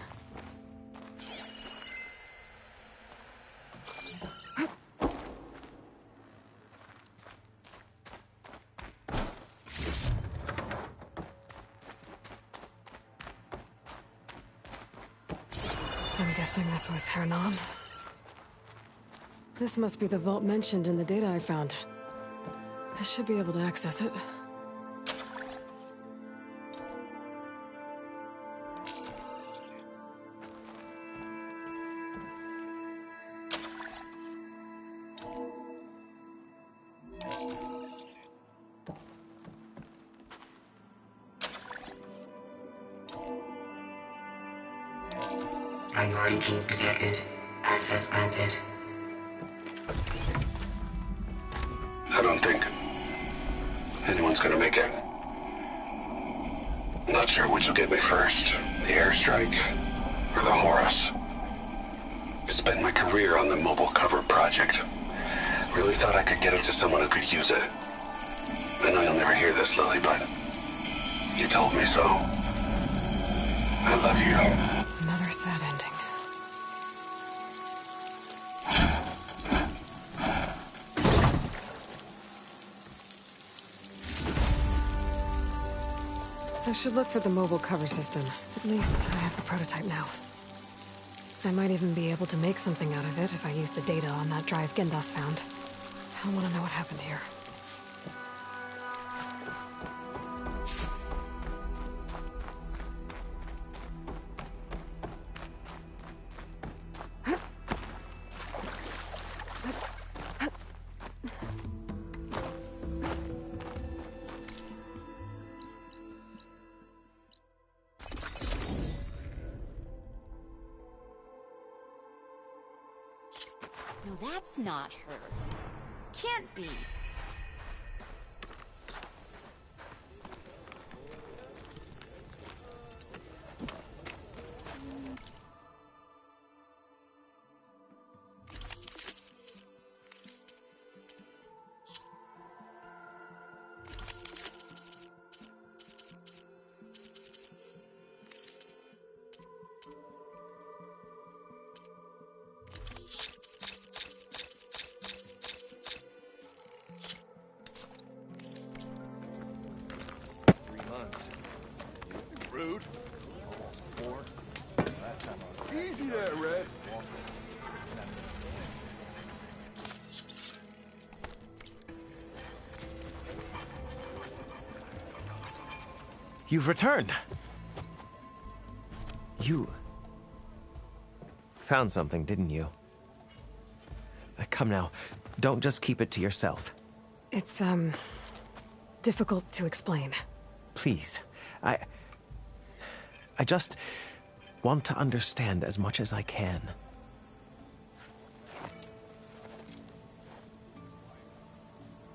I'm guessing this was Hernan. This must be the vault mentioned in the data I found. I should be able to access it. Priority keys detected. Access granted. I don't think anyone's gonna make it. Not sure which will get me first, the airstrike or the Horus. I spent my career on the mobile cover project. Really thought I could get it to someone who could use it. I know you'll never hear this, Lily, but you told me so. I love you. Another sad ending. I should look for the mobile cover system. At least I have the prototype now. I might even be able to make something out of it if I use the data on that drive Gendas found. I want to know what happened here. No, that's not her. Can't be. Rude. Easy there, Red. You've returned. You found something, didn't you? Come now, don't just keep it to yourself. It's, difficult to explain. Please, I just want to understand as much as I can.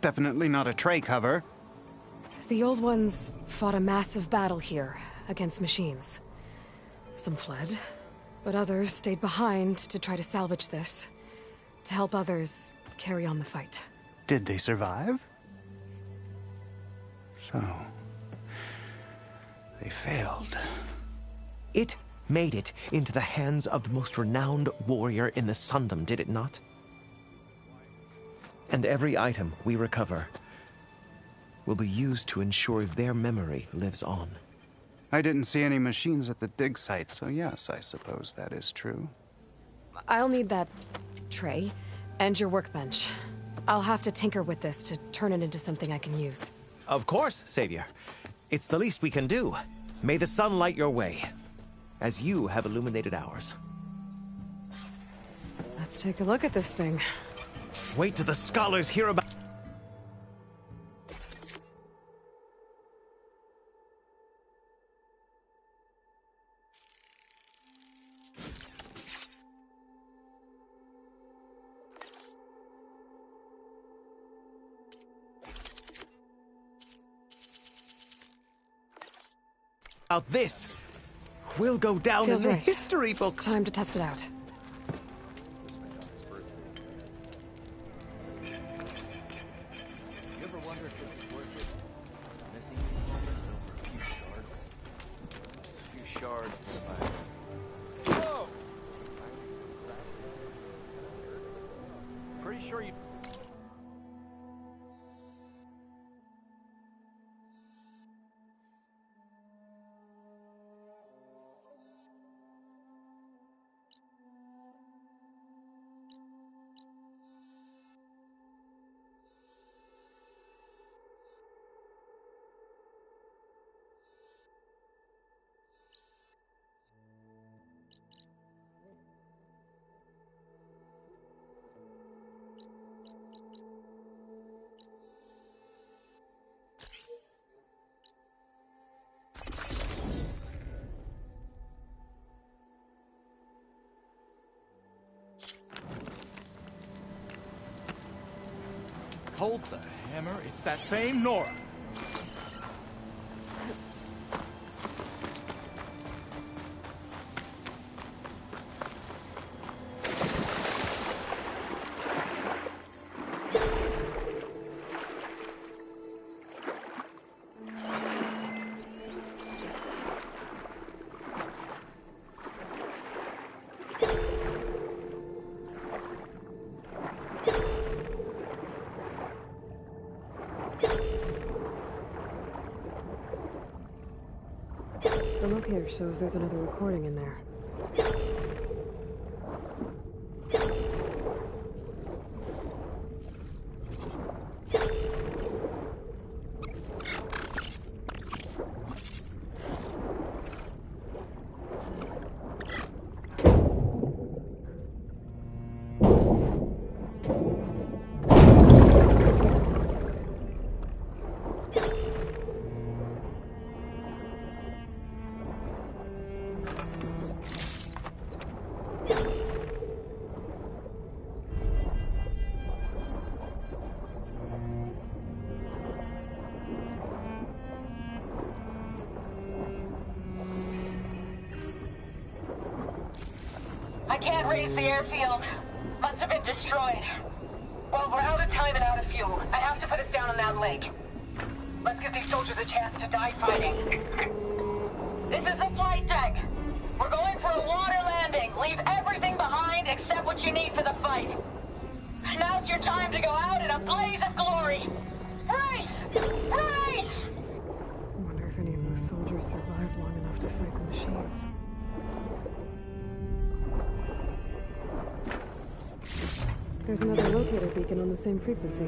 Definitely not a tray cover. The old ones fought a massive battle here against machines. Some fled, but others stayed behind to try to salvage this, to help others carry on the fight. Did they survive? So, they failed. It made it into the hands of the most renowned warrior in the Sundom, did it not? And every item we recover will be used to ensure their memory lives on. I didn't see any machines at the dig site, so yes, I suppose that is true. I'll need that tray and your workbench. I'll have to tinker with this to turn it into something I can use. Of course, Savior. It's the least we can do. May the sun light your way, as you have illuminated ours. Let's take a look at this thing. Wait till the scholars hear about... about this. We'll go down in the history books. Time to test it out. Hold the hammer, it's that same Nora. The locator shows there's another recording in there. I can't raise the airfield. Must have been destroyed. Well, we're out of time and out of fuel. I have to put us down on that lake. Let's give these soldiers a chance to die fighting. This is the flight deck. We're going for a water landing. Leave everything behind except what you need for the fight. Now's your time to go out in a blaze of glory. Race! Race! I wonder if any of those soldiers survived long enough to fight the machines. There's another locator beacon on the same frequency.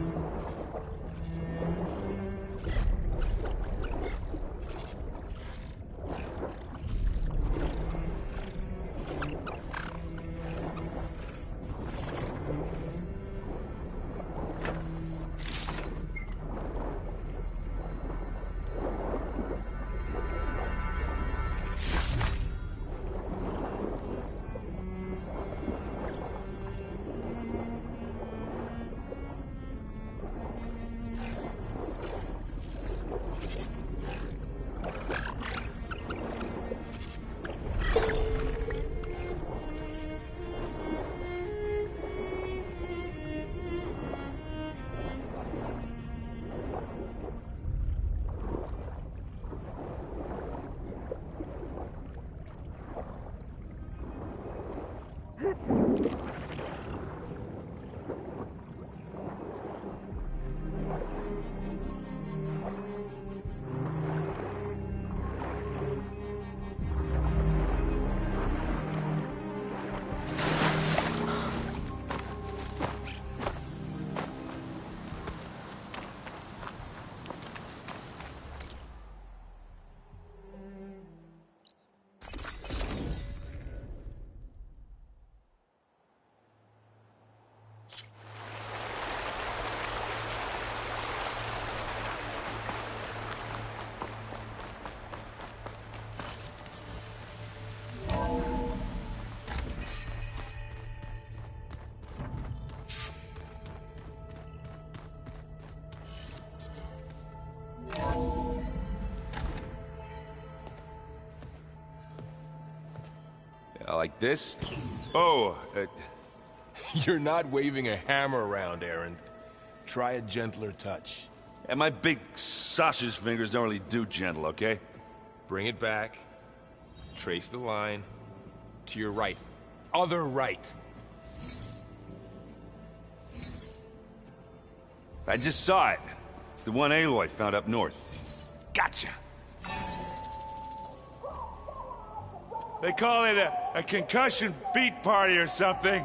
Like this? Oh, you're not waving a hammer around, Aaron. Try a gentler touch. And my big sausage fingers don't really do gentle, okay? Bring it back. Trace the line. To your right. Other right. I just saw it. It's the one Aloy found up north. Gotcha. They call it a concussion beat party or something.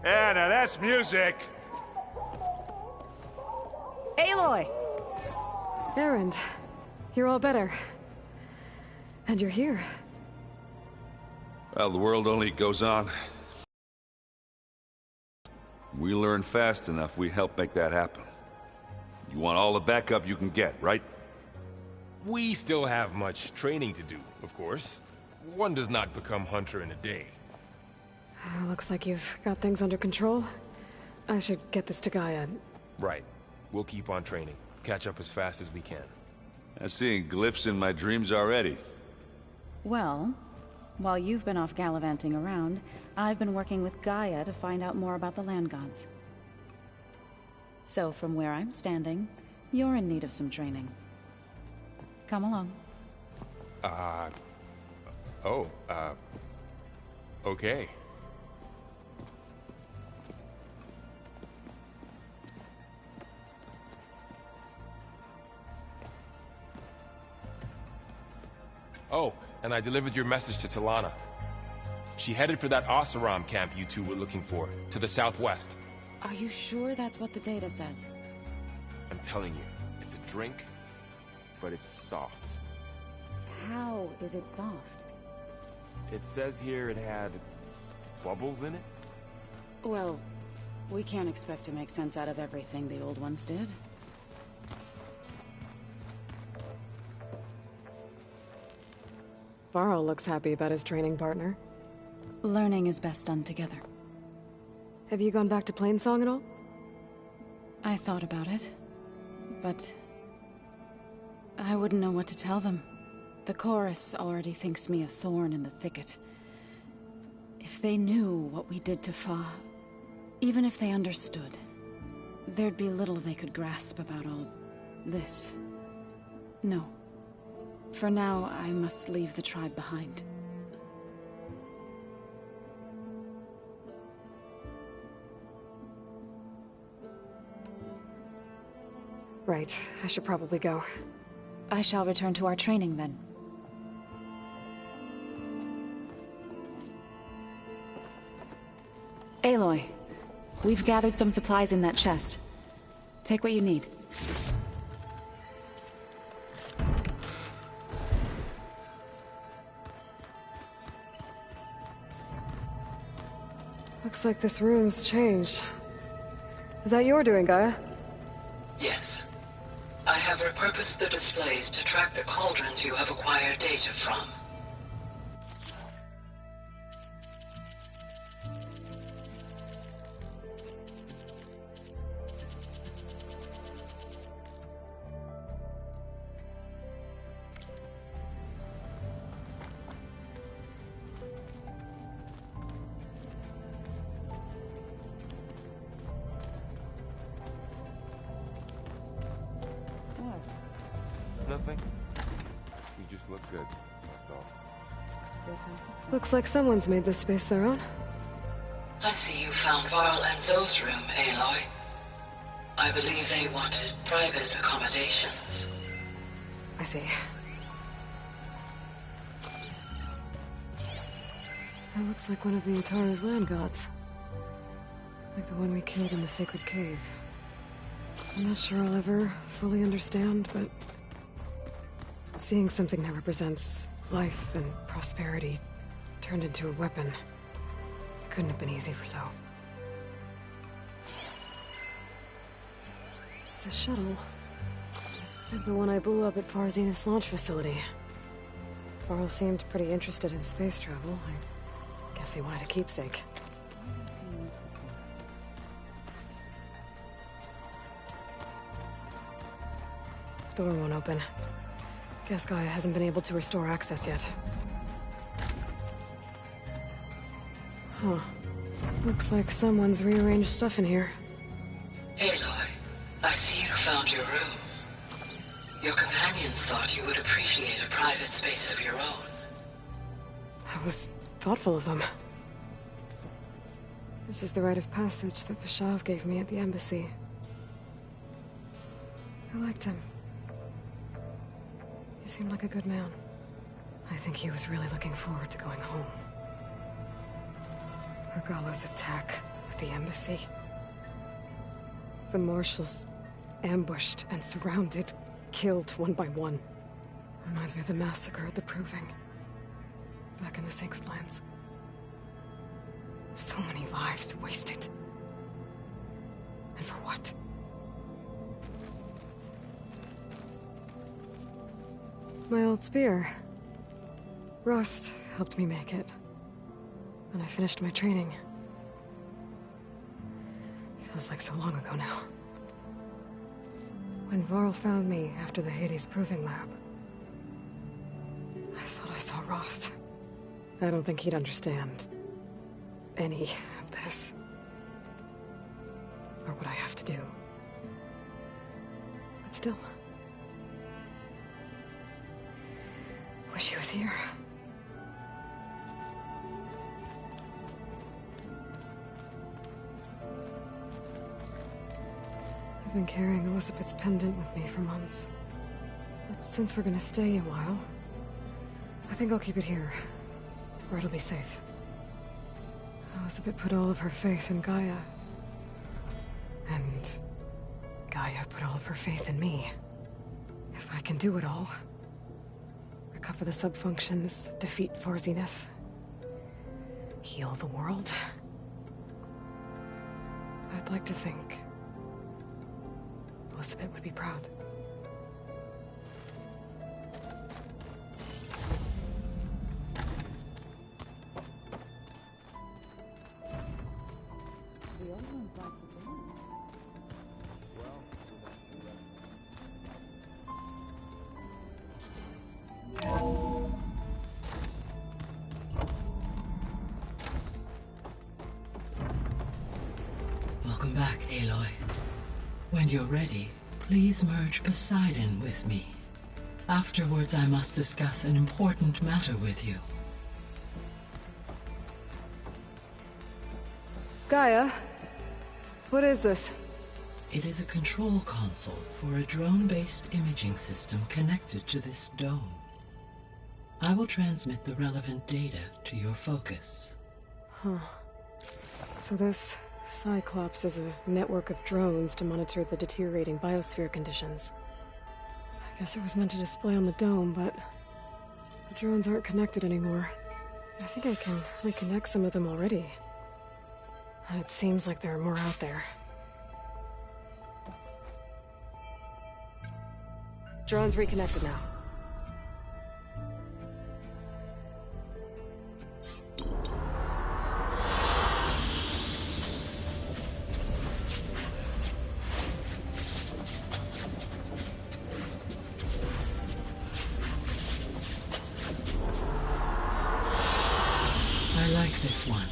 Yeah, now that's music. Aloy! Aaron, you're all better. And you're here. Well, the world only goes on. We learn fast enough, we help make that happen. You want all the backup you can get, right? We still have much training to do, of course. One does not become Hunter in a day. Looks like you've got things under control. I should get this to Gaia. Right. We'll keep on training. Catch up as fast as we can. I'm seeing glyphs in my dreams already. Well, while you've been off gallivanting around, I've been working with Gaia to find out more about the land gods. So from where I'm standing, you're in need of some training. Come along. Okay. Oh, and I delivered your message to Talana. She headed for that Oseram camp you two were looking for, to the southwest. Are you sure that's what the data says? I'm telling you, it's a drink, but it's soft. How is it soft? It says here it had bubbles in it? Well, we can't expect to make sense out of everything the old ones did. Varro looks happy about his training partner. Learning is best done together. Have you gone back to Plainsong at all? I thought about it, but I wouldn't know what to tell them. The chorus already thinks me a thorn in the thicket. If they knew what we did to Fa, even if they understood, there'd be little they could grasp about all this. No. For now, I must leave the tribe behind. Right, I should probably go. I shall return to our training then. Aloy, we've gathered some supplies in that chest. Take what you need. Looks like this room's changed. Is that your doing, Gaia? Yes. I have repurposed the displays to track the cauldrons you have acquired data from. Nothing. You just look good. That's all. Looks like someone's made this space their own. I see you found Varl and Zoe's room, Aloy. I believe they wanted private accommodations. I see. That looks like one of the Utaru's land gods. Like the one we killed in the sacred cave. I'm not sure I'll ever fully understand, but seeing something that represents life and prosperity turned into a weapon couldn't have been easy for Zoe. It's a shuttle. Like the one I blew up at Far Zenith's launch facility. Varl seemed pretty interested in space travel. I guess he wanted a keepsake. Door won't open. Guess Gaia hasn't been able to restore access yet. Huh. Looks like someone's rearranged stuff in here. Aloy, I see you found your room. Your companions thought you would appreciate a private space of your own. That was thoughtful of them. This is the rite of passage that Vashav gave me at the embassy. I liked him. He seemed like a good man. I think he was really looking forward to going home. Regala's attack at the embassy. The marshals ambushed and surrounded, killed one by one. Reminds me of the massacre at the Proving. Back in the Sacred Lands. So many lives wasted. And for what? My old spear. Rust helped me make it. When I finished my training. Feels like so long ago now. When Varl found me after the Hades Proving Lab, I thought I saw Rost. I don't think he'd understand any of this. Or what I have to do. But still. Wish he was here. I've been carrying Elizabeth's pendant with me for months. But since we're gonna stay a while, I think I'll keep it here, where it'll be safe. Elizabeth put all of her faith in Gaia. And Gaia put all of her faith in me. If I can do it all, recover the sub-functions, defeat Far Zenith, heal the world, I'd like to think Elizabeth would be proud. Welcome back, Aloy. When you're ready, please merge Poseidon with me. Afterwards, I must discuss an important matter with you. Gaia, what is this? It is a control console for a drone-based imaging system connected to this dome. I will transmit the relevant data to your focus. Huh. So this Cyclops is a network of drones to monitor the deteriorating biosphere conditions. I guess it was meant to display on the dome, but the drones aren't connected anymore. I think I can reconnect some of them already. And it seems like there are more out there. Drones reconnected now. I like this one.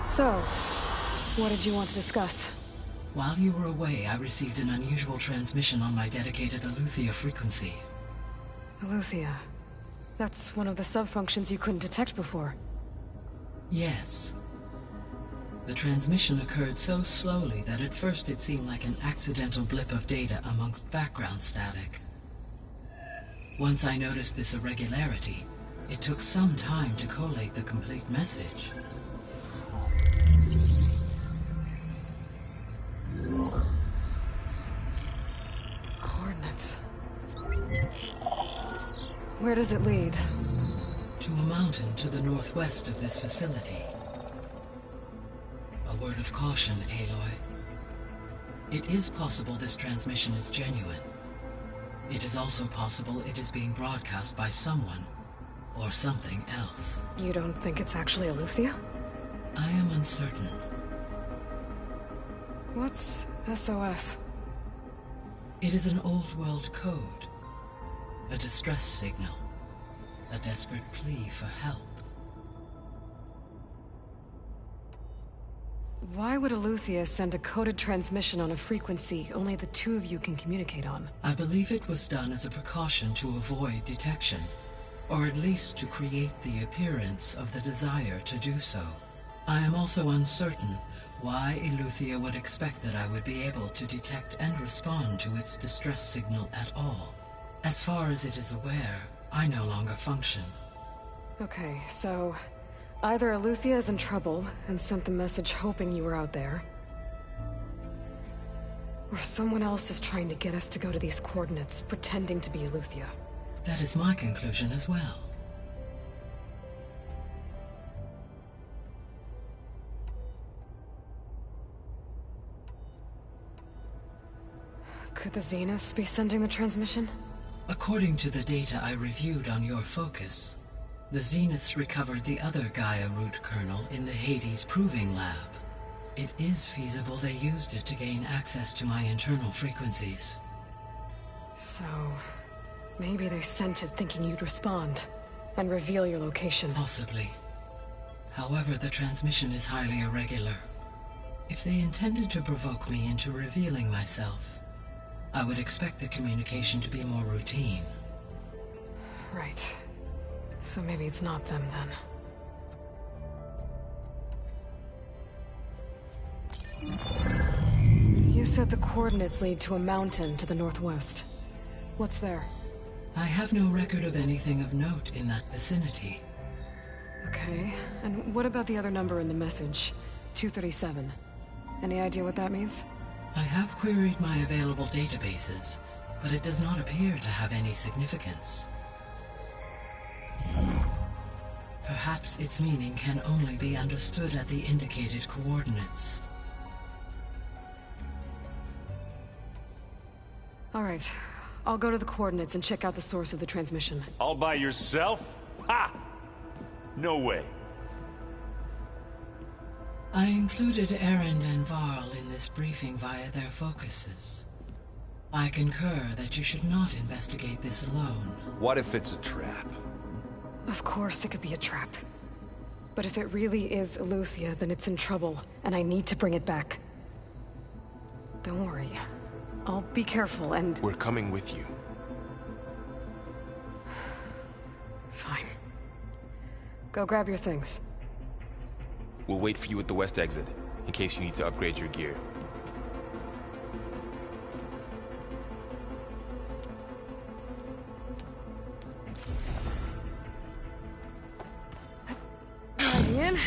So, what did you want to discuss? While you were away, I received an unusual transmission on my dedicated Aletheia frequency. Aletheia. That's one of the sub-functions you couldn't detect before. Yes. The transmission occurred so slowly that at first it seemed like an accidental blip of data amongst background static. Once I noticed this irregularity, it took some time to collate the complete message. Coordinates. Where does it lead? To a mountain to the northwest of this facility. A word of caution, Aloy. It is possible this transmission is genuine. It is also possible it is being broadcast by someone, or something else. You don't think it's actually Aletheia? I am uncertain. What's SOS? It is an old-world code. A distress signal. A desperate plea for help. Why would Aletheia send a coded transmission on a frequency only the two of you can communicate on? I believe it was done as a precaution to avoid detection, or at least to create the appearance of the desire to do so. I am also uncertain why Aletheia would expect that I would be able to detect and respond to its distress signal at all. As far as it is aware, I no longer function. Okay, so either Aletheia is in trouble and sent the message hoping you were out there, or someone else is trying to get us to go to these coordinates, pretending to be Aletheia. That is my conclusion as well. Could the Zeniths be sending the transmission? According to the data I reviewed on your focus, the Zeniths recovered the other Gaia root kernel in the Hades Proving Lab. It is feasible they used it to gain access to my internal frequencies. So, maybe they sent it thinking you'd respond and reveal your location. Possibly. However, the transmission is highly irregular. If they intended to provoke me into revealing myself, I would expect the communication to be more routine. Right. So maybe it's not them then. You said the coordinates lead to a mountain to the northwest. What's there? I have no record of anything of note in that vicinity. Okay, and what about the other number in the message? 237. Any idea what that means? I have queried my available databases, but it does not appear to have any significance. Perhaps its meaning can only be understood at the indicated coordinates. All right, I'll go to the coordinates and check out the source of the transmission. All by yourself? Ha! No way. I included Erend and Varl in this briefing via their focuses. I concur that you should not investigate this alone. What if it's a trap? Of course it could be a trap. But if it really is Eleuthia, then it's in trouble, and I need to bring it back. Don't worry. I'll be careful and... We're coming with you. Fine. Go grab your things. We'll wait for you at the west exit, in case you need to upgrade your gear. In.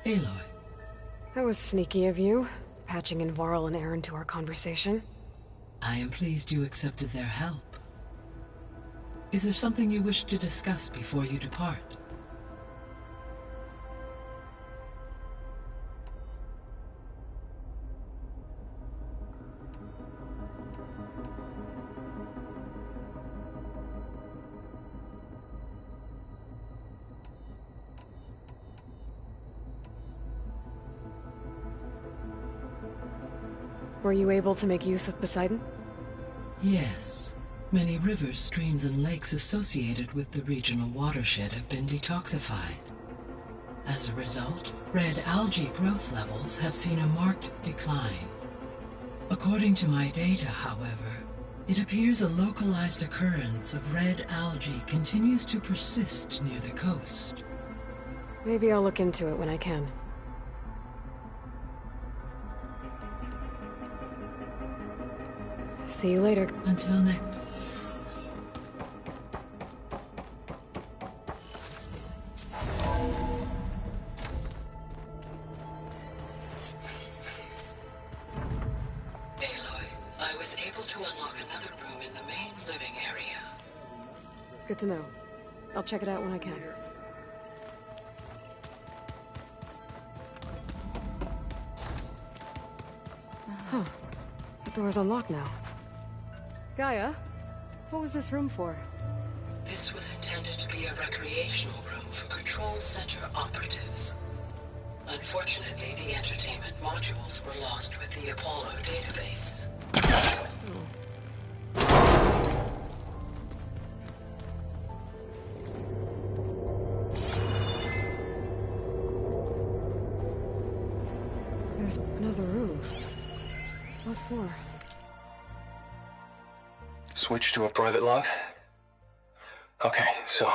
Aloy. That was sneaky of you, patching in Varl and Erend to our conversation. I am pleased you accepted their help. Is there something you wish to discuss before you depart? Were you able to make use of Poseidon? Yes. Many rivers, streams, and lakes associated with the regional watershed have been detoxified. As a result, red algae growth levels have seen a marked decline. According to my data, however, it appears a localized occurrence of red algae continues to persist near the coast. Maybe I'll look into it when I can. See you later. Until next. Aloy, I was able to unlock another room in the main living area. Good to know. I'll check it out when I can. Huh. The door's unlocked now. Gaia, what was this room for? This was intended to be a recreational room for Control Center operatives. Unfortunately, the entertainment modules were lost with the Apollo database. There's another room. What for? Switch to a private log? Okay, so...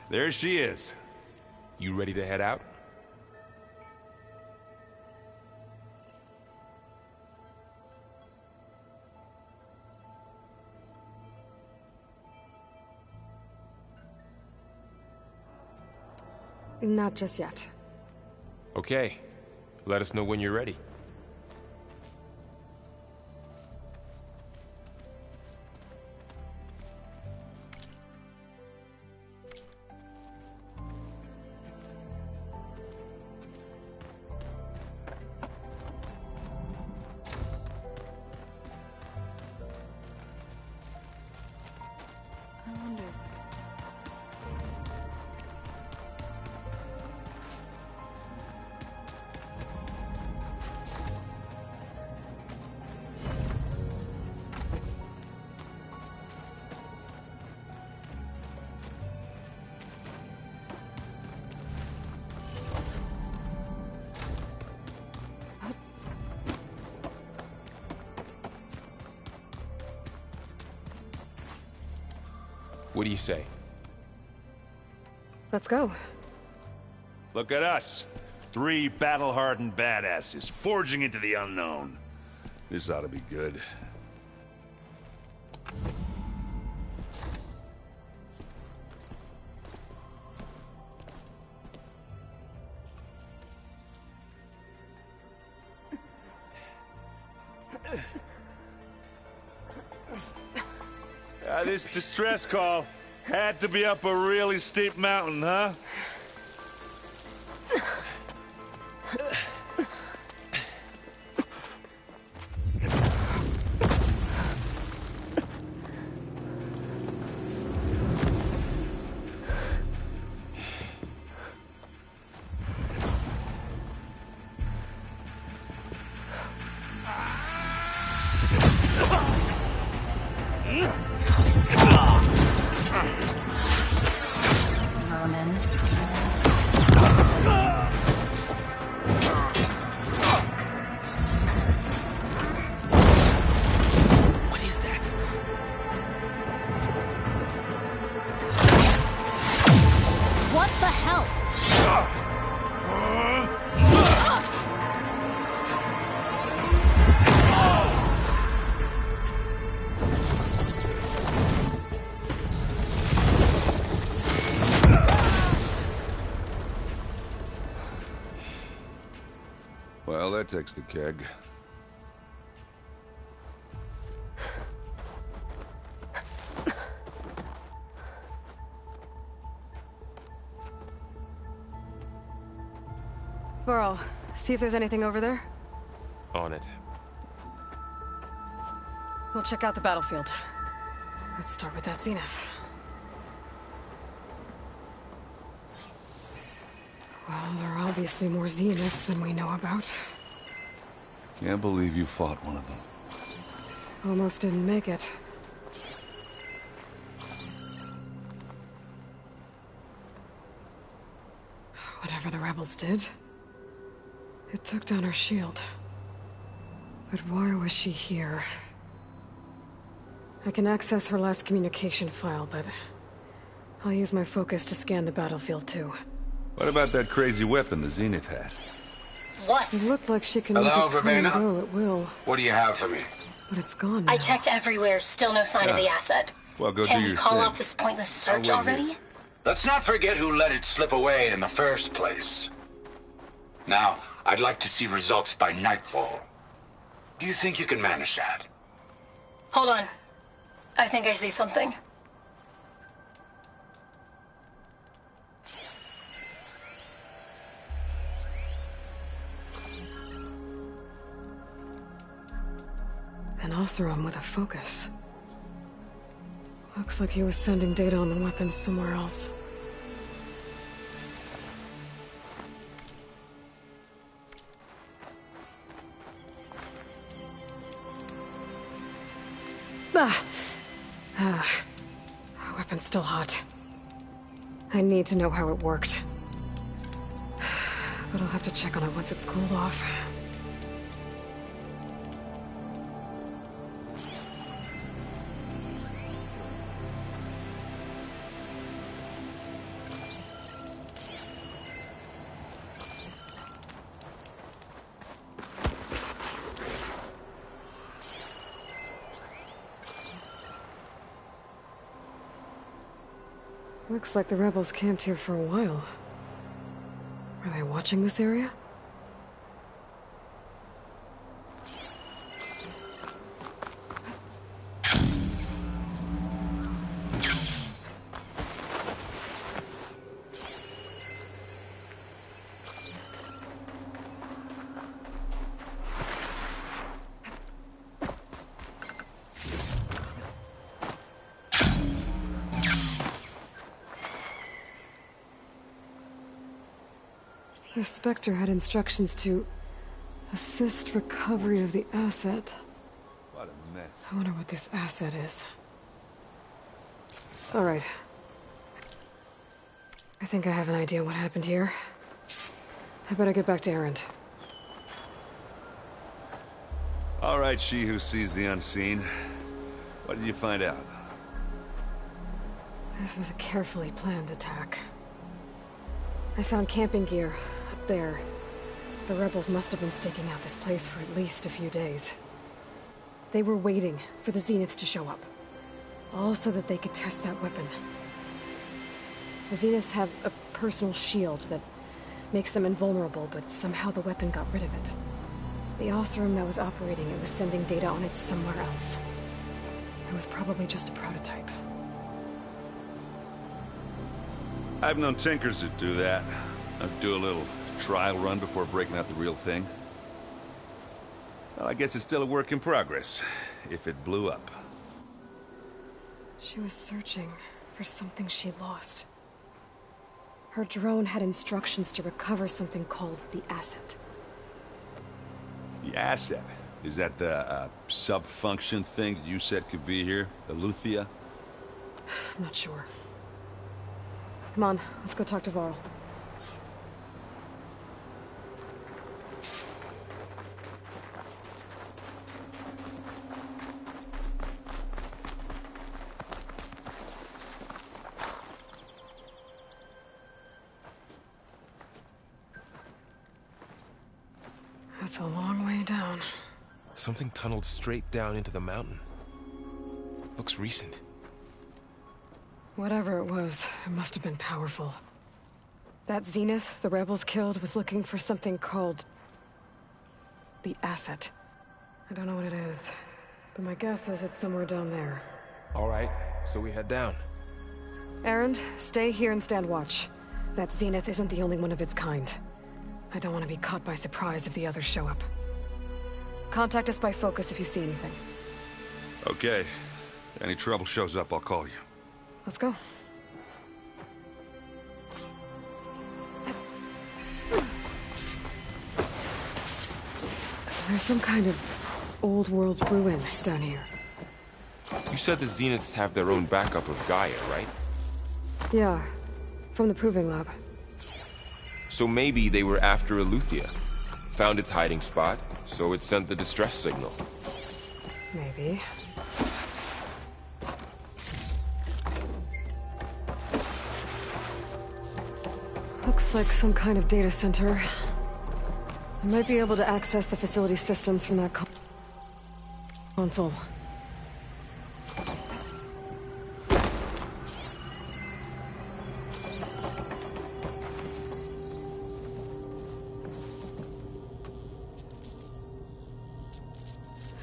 There she is. You ready to head out? Not just yet. Okay. Let us know when you're ready. What do you say? Let's go. Look at us. 3 battle-hardened badasses forging into the unknown. This ought to be good. This distress call had to be up a really steep mountain, huh? Well, that takes the keg. Burrow, see if there's anything over there. On it. We'll check out the battlefield. Let's start with that zenith. Well, there are obviously more zeniths than we know about. Can't believe you fought one of them. Almost didn't make it. Whatever the rebels did, it took down our shield. But why was she here? I can access her last communication file, but I'll use my focus to scan the battlefield too. What about that crazy weapon the Zenith had? What? It looked like she can Hello, make it come and Verbena? go at will, What do you have for me? but it's gone now. I checked everywhere, still no sign of the asset. Well, go Can do we your call thing. off this pointless search I'll wait already? here. Let's not forget who let it slip away in the first place. Now, I'd like to see results by nightfall. Do you think you can manage that? Hold on. I think I see something. Oseram with a focus. Looks like he was sending data on the weapons somewhere else. Weapon's still hot. I need to know how it worked. But I'll have to check on it once it's cooled off. Looks like the rebels camped here for a while. Are they watching this area? The Spectre had instructions to assist recovery of the asset. What a mess. I wonder what this asset is. All right. I think I have an idea what happened here. I better get back to Erend. All right, she who sees the unseen. What did you find out? This was a carefully planned attack. I found camping gear up there. The rebels must have been staking out this place for at least a few days. They were waiting for the Zeniths to show up. All so that they could test that weapon. The Zeniths have a personal shield that makes them invulnerable, but somehow the weapon got rid of it. The Oseram that was operating it was sending data on it somewhere else. It was probably just a prototype. I've known tinkers that do that. I'd do a little trial run before breaking out the real thing. Well, I guess it's still a work in progress, if it blew up. She was searching for something she lost. Her drone had instructions to recover something called the asset. The asset? Is that the sub-function thing that you said could be here? The Luthia? I'm not sure. Come on, let's go talk to Varl. That's a long way down. Something tunneled straight down into the mountain. Looks recent. Whatever it was, it must have been powerful. That Zenith the rebels killed was looking for something called the asset. I don't know what it is, but my guess is it's somewhere down there. All right, so we head down. Erend, stay here and stand watch. That Zenith isn't the only one of its kind. I don't want to be caught by surprise if the others show up. Contact us by focus if you see anything. Okay. Any trouble shows up, I'll call you. Let's go. There's some kind of old world ruin down here. You said the Zeniths have their own backup of Gaia, right? Yeah, from the proving lab. So maybe they were after Aletheia. Found its hiding spot, so it sent the distress signal. Maybe. Looks like some kind of data center. I might be able to access the facility systems from that console.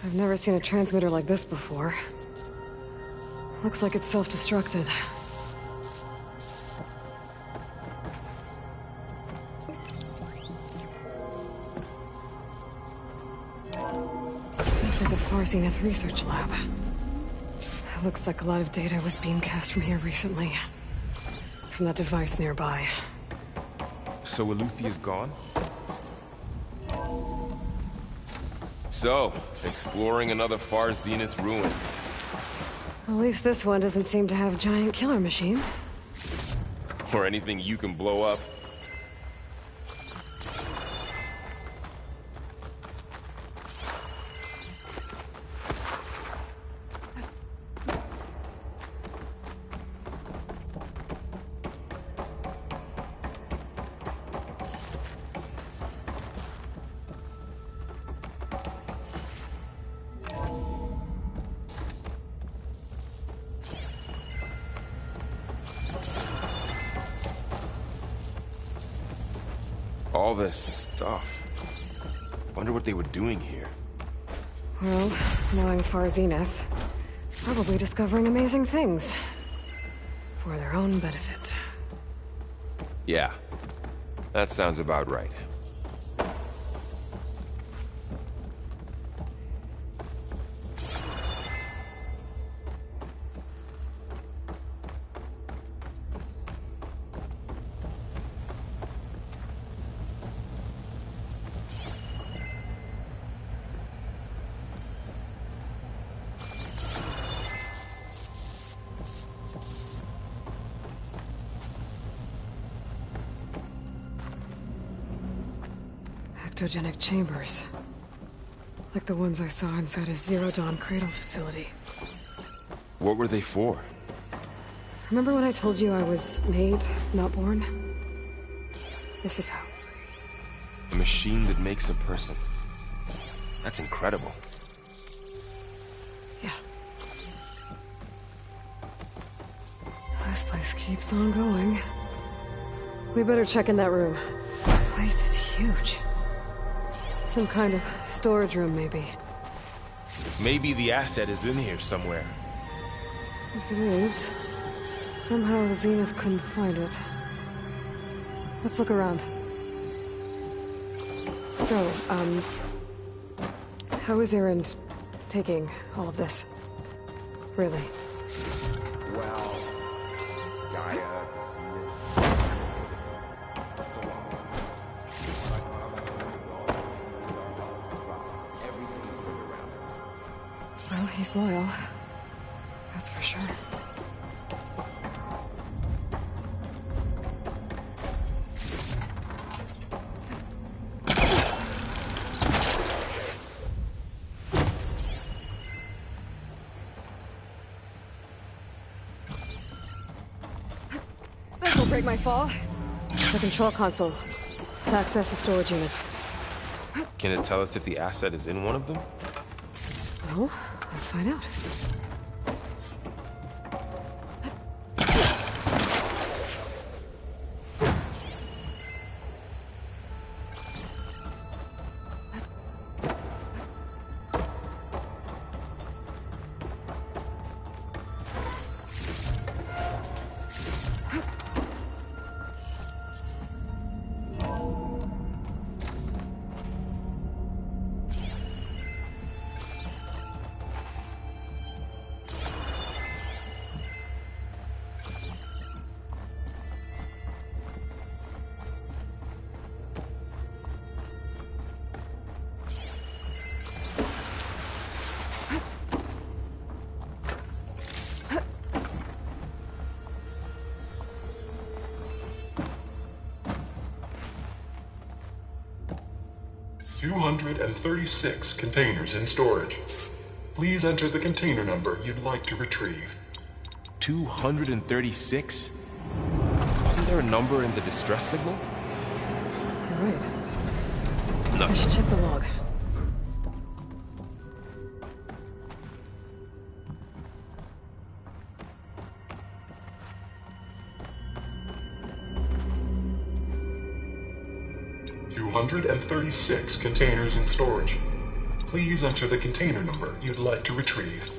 I've never seen a transmitter like this before. Looks like it's self-destructed. These There's a Far Zenith research lab. It looks like a lot of data was beamcast from here recently. From that device nearby. So Eluthia's gone? So, exploring another Far Zenith ruin. At least this one doesn't seem to have giant killer machines. Or anything you can blow up. All this stuff. Wonder what they were doing here. Well, knowing Far Zenith, probably discovering amazing things. For their own benefit. Yeah, that sounds about right. Ectogenic chambers. Like the ones I saw inside a Zero Dawn cradle facility. What were they for? Remember when I told you I was made, not born? This is how. A machine that makes a person. That's incredible. Yeah. This place keeps on going. We better check in that room. This place is huge. Some kind of storage room, maybe. Maybe the asset is in here somewhere. If it is, somehow the Zenith couldn't find it. Let's look around. So, how is Erend taking all of this? Really? Well, Gaia... Well, he's loyal. That's for sure. This'll break my fall. The control console. To access the storage units. Can it tell us if the asset is in one of them? Well, let's find out. $236 containers in storage. Please enter the container number you'd like to retrieve. 236? Wasn't there a number in the distress signal? You're right. No. I should check the log. $236 containers in storage. Please enter the container number you'd like to retrieve.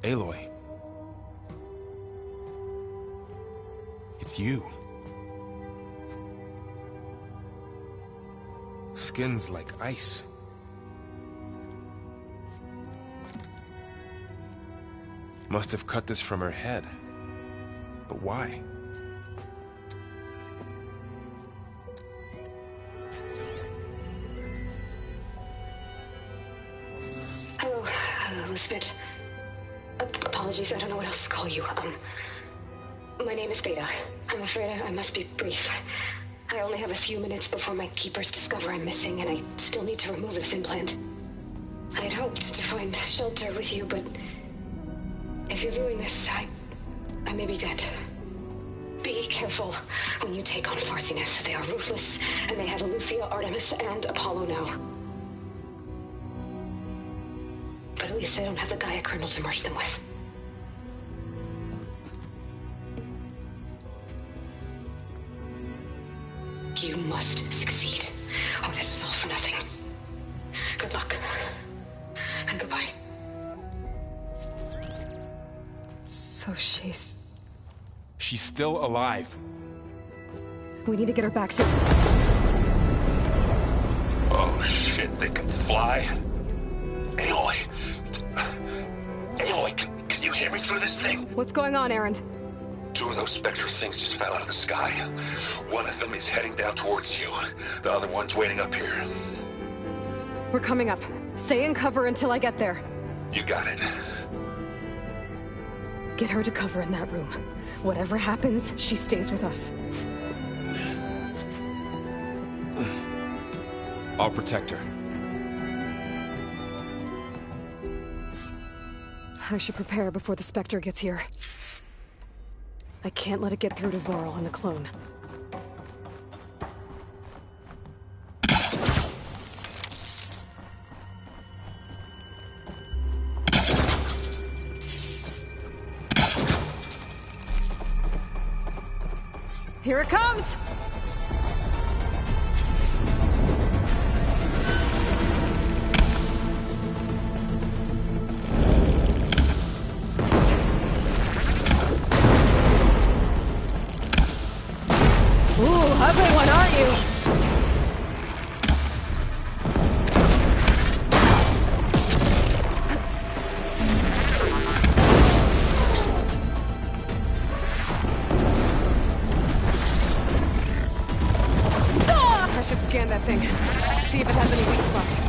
Aloy. It's you. Skin's like ice. Must have cut this from her head. But why? Hello, Elizabeth. Apologies, I don't know what else to call you. My name is Beta. I'm afraid I must be brief. I only have a few minutes before my keepers discover I'm missing, and I still need to remove this implant. I had hoped to find shelter with you, but if you're viewing this, I may be dead. Be careful when you take on Farsiness. They are ruthless, and they have Eleuthia, Artemis, and Apollo now. But at least I don't have the Gaia kernel to merge them with. You must succeed, or this was all for nothing. Good luck. And goodbye. So she's still alive. We need to get her back to... Oh shit, they can fly? Aloy. Aloy, can you hear me through this thing? What's going on, Erend? 2 of those Spectre things just fell out of the sky. One of them is heading down towards you. The other one's waiting up here. We're coming up. Stay in cover until I get there. You got it. Get her to cover in that room. Whatever happens, she stays with us. I'll protect her. I should prepare before the Spectre gets here. I can't let it get through to Varl and the clone. Here it comes! Ugly one, aren't you? I should scan that thing. See if it has any weak spots.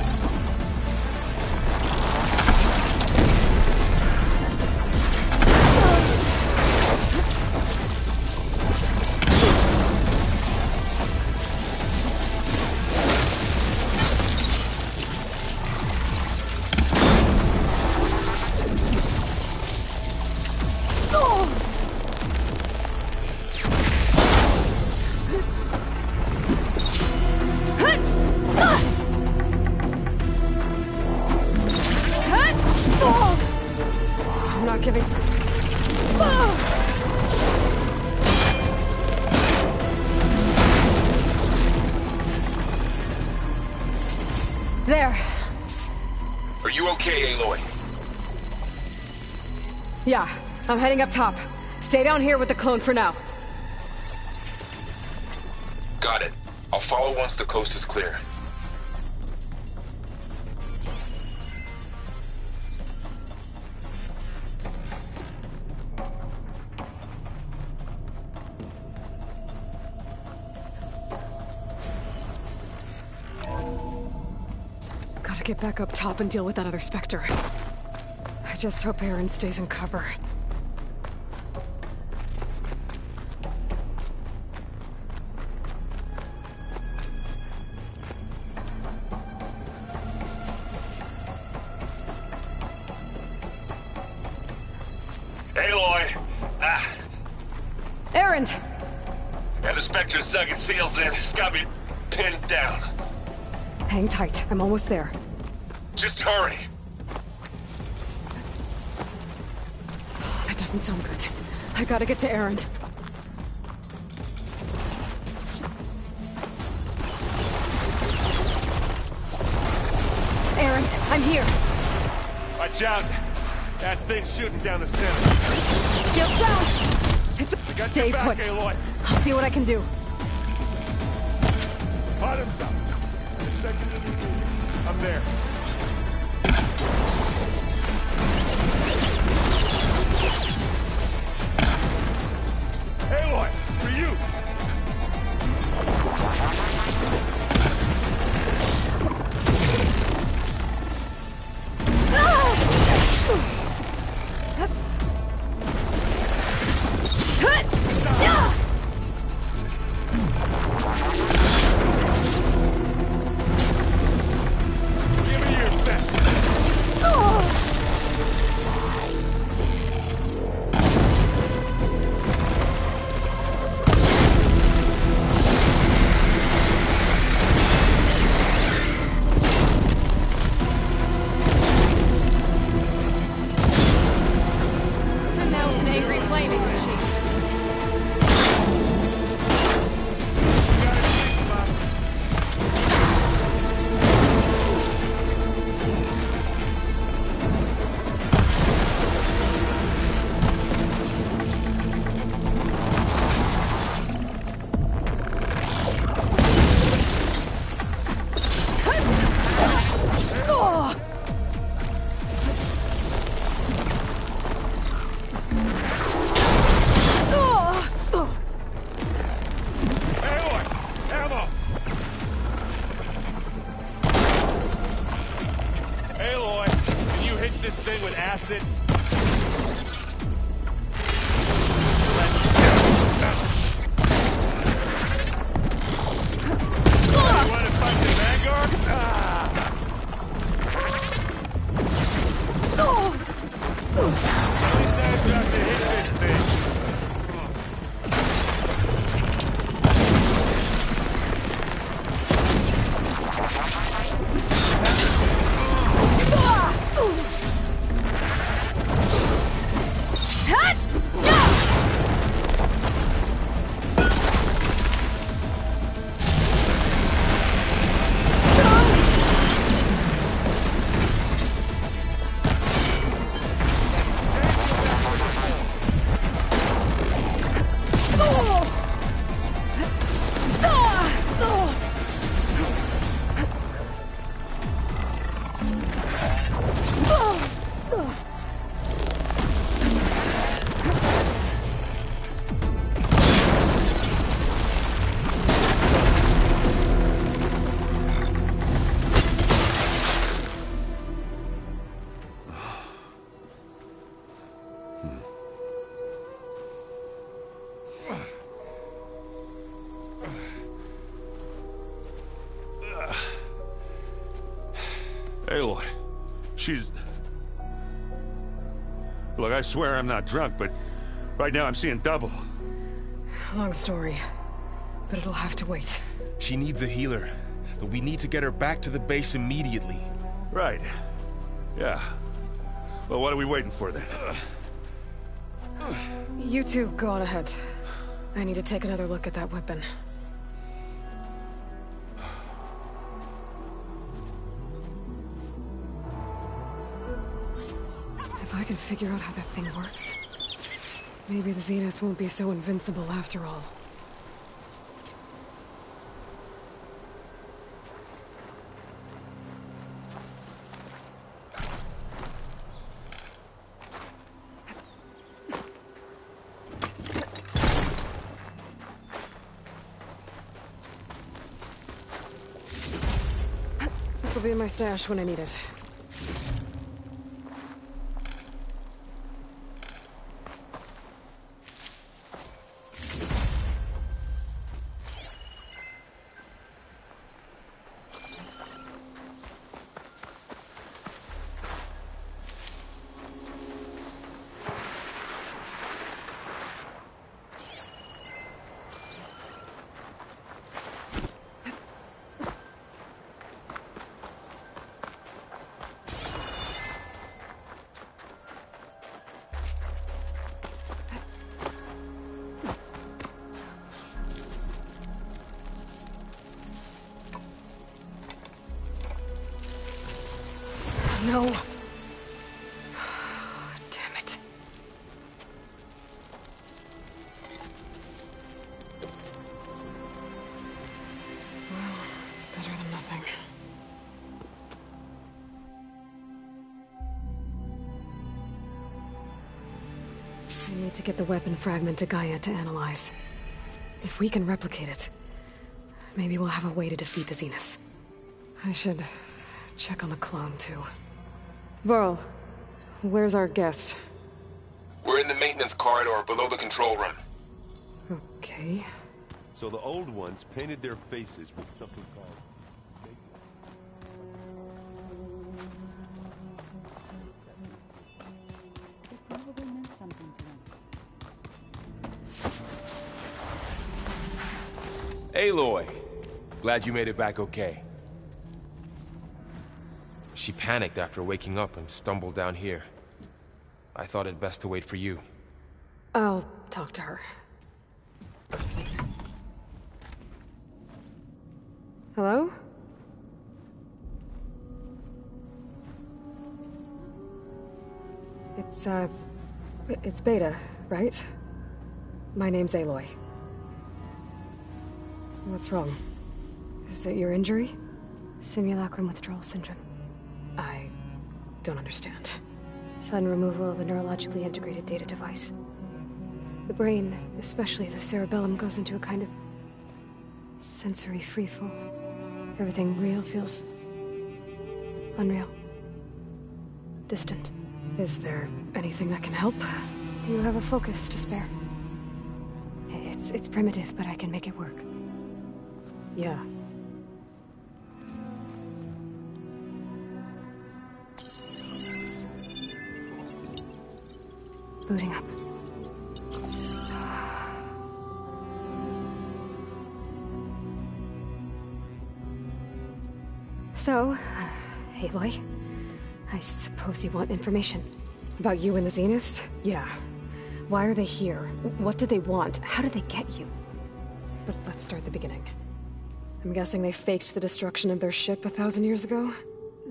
I'm not giving... There. Are you okay, Aloy? Yeah, I'm heading up top. Stay down here with the clone for now. Got it. I'll follow once the coast is clear. Gotta get back up top and deal with that other Spectre. I just hope Erend stays in cover. Aloy! Erend! And the Spectre's dug its heels in. It's got me pinned down. Hang tight. I'm almost there. Just hurry. That doesn't sound good. I gotta get to Erend. Erend, I'm here. Watch out. That thing's shooting down the center. Shields down! Stay back, put. Aloy. I'll see what I can do. Bottoms up. I'm there. Aloy, for you. Aloy, she's... Look, I swear I'm not drunk, but right now I'm seeing double. Long story, but it'll have to wait. She needs a healer, but we need to get her back to the base immediately. Right. Yeah. Well, what are we waiting for then? You two go on ahead. I need to take another look at that weapon. If I can figure out how that thing works, maybe the Zeniths won't be so invincible after all. This'll be in my stash when I need it. No. I need to get the weapon fragment to Gaia to analyze. If we can replicate it, maybe we'll have a way to defeat the Zeniths. I should check on the clone, too. Varl, where's our guest? We're in the maintenance corridor below the control room. Okay. So the old ones painted their faces with something called... It probably meant something to them. Aloy! Glad you made it back okay. She panicked after waking up and stumbled down here. I thought it best to wait for you. I'll talk to her. Hello? It's Beta, right? My name's Aloy. What's wrong? Is it your injury? Simulacrum withdrawal syndrome. I don't understand. Sudden removal of a neurologically integrated data device. The brain, especially the cerebellum, goes into a kind of sensory freefall. Everything real feels unreal. Distant. Is there anything that can help? Do you have a focus to spare? It's primitive, but I can make it work. Yeah. Booting up. So, Aloy, I suppose you want information. About you and the Zeniths? Yeah. Why are they here? What do they want? How did they get you? But let's start at the beginning. I'm guessing they faked the destruction of their ship 1,000 years ago?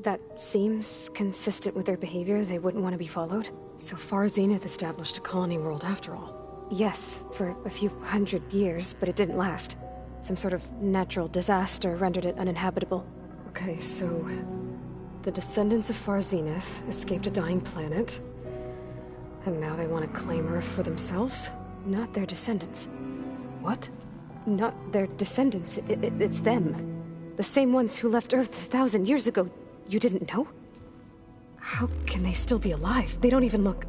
That seems consistent with their behavior. They wouldn't want to be followed. So far, Zenith established a colony world after all. Yes, for a few hundred years, but it didn't last. Some sort of natural disaster rendered it uninhabitable. Okay, so... the descendants of Far Zenith escaped a dying planet, and now they want to claim Earth for themselves? Not their descendants. What? Not their descendants. It's them. The same ones who left Earth 1,000 years ago. You didn't know? How can they still be alive? They don't even look...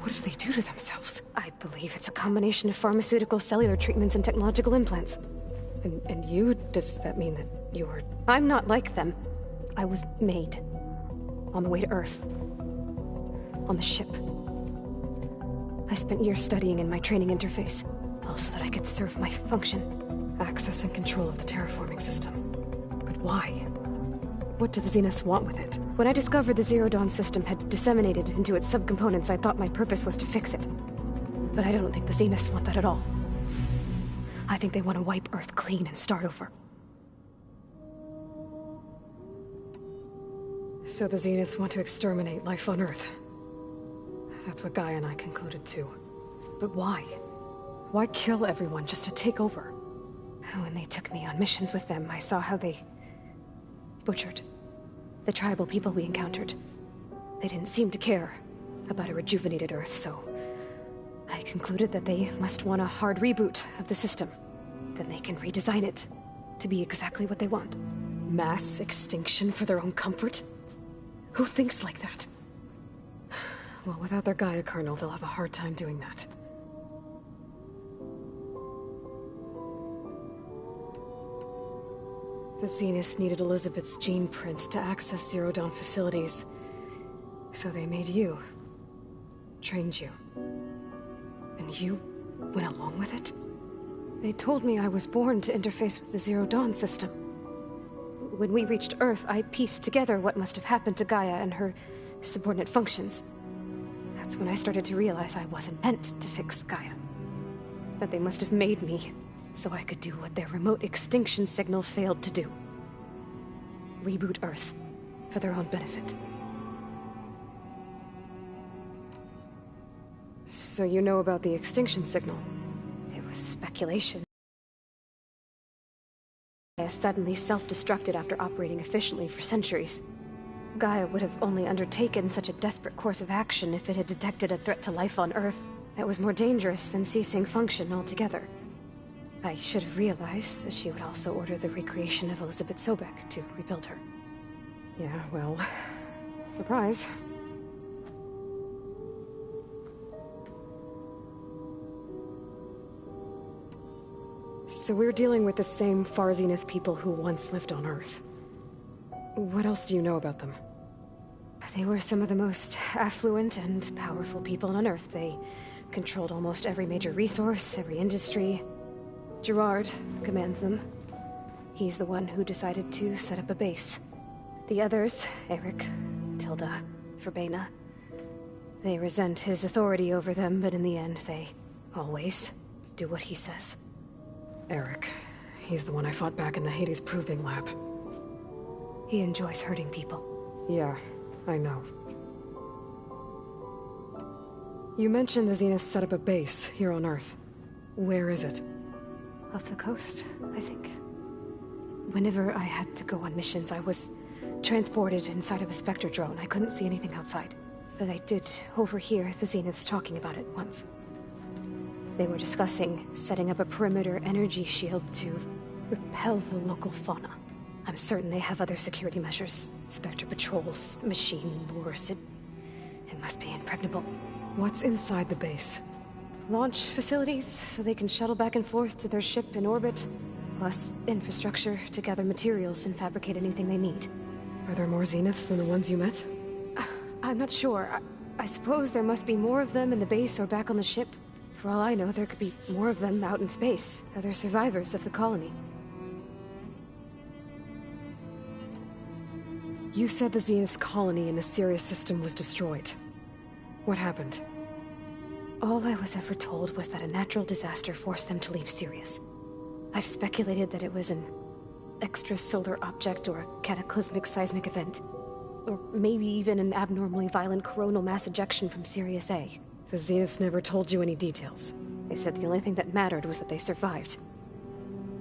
What did they do to themselves? I believe it's a combination of pharmaceutical, cellular treatments, and technological implants. And you? Does that mean that you're... I'm not like them. I was made. On the way to Earth. On the ship. I spent years studying in my training interface, all so that I could serve my function. Access and control of the terraforming system. But why? What do the Zeniths want with it? When I discovered the Zero Dawn system had disseminated into its subcomponents, I thought my purpose was to fix it. But I don't think the Zeniths want that at all. I think they want to wipe Earth clean and start over. So the Zeniths want to exterminate life on Earth. That's what Gaia and I concluded too. But why? Why kill everyone just to take over? When they took me on missions with them, I saw how they... butchered the tribal people we encountered. They didn't seem to care about a rejuvenated Earth, so... I concluded that they must want a hard reboot of the system. Then they can redesign it to be exactly what they want. Mass extinction for their own comfort? Who thinks like that? Well, without their Gaia kernel, they'll have a hard time doing that. The Zeniths needed Elizabeth's gene print to access Zero Dawn facilities. So they made you. Trained you. And you went along with it? They told me I was born to interface with the Zero Dawn system. When we reached Earth, I pieced together what must have happened to Gaia and her subordinate functions. That's when I started to realize I wasn't meant to fix Gaia. That they must have made me so I could do what their remote extinction signal failed to do. Reboot Earth for their own benefit. So you know about the extinction signal? It was speculation. Gaia suddenly self-destructed after operating efficiently for centuries. Gaia would have only undertaken such a desperate course of action if it had detected a threat to life on Earth that was more dangerous than ceasing function altogether. I should have realized that she would also order the recreation of Elizabeth Sobek to rebuild her. Yeah, well, surprise. So we're dealing with the same Far Zenith people who once lived on Earth. What else do you know about them? They were some of the most affluent and powerful people on Earth. They controlled almost every major resource, every industry. Gerard commands them. He's the one who decided to set up a base. The others, Eric, Tilda, Verbena, they resent his authority over them, but in the end, they always do what he says. Eric. He's the one I fought back in the Hades Proving Lab. He enjoys hurting people. Yeah, I know. You mentioned the Zenith set up a base here on Earth. Where is it? Off the coast, I think. Whenever I had to go on missions, I was transported inside of a Spectre drone. I couldn't see anything outside. But I did overhear the Zeniths talking about it once. They were discussing setting up a perimeter energy shield to repel the local fauna. I'm certain they have other security measures. Spectre patrols, machine lures. It must be impregnable. What's inside the base? Launch facilities, so they can shuttle back and forth to their ship in orbit. Plus infrastructure to gather materials and fabricate anything they need. Are there more Zeniths than the ones you met? I'm not sure. I suppose there must be more of them in the base or back on the ship. For all I know, there could be more of them out in space. Other survivors of the colony. You said the Zenith's colony in the Sirius system was destroyed. What happened? All I was ever told was that a natural disaster forced them to leave Sirius. I've speculated that it was an extrasolar object or a cataclysmic seismic event. Or maybe even an abnormally violent coronal mass ejection from Sirius A. The Zeniths never told you any details. They said the only thing that mattered was that they survived.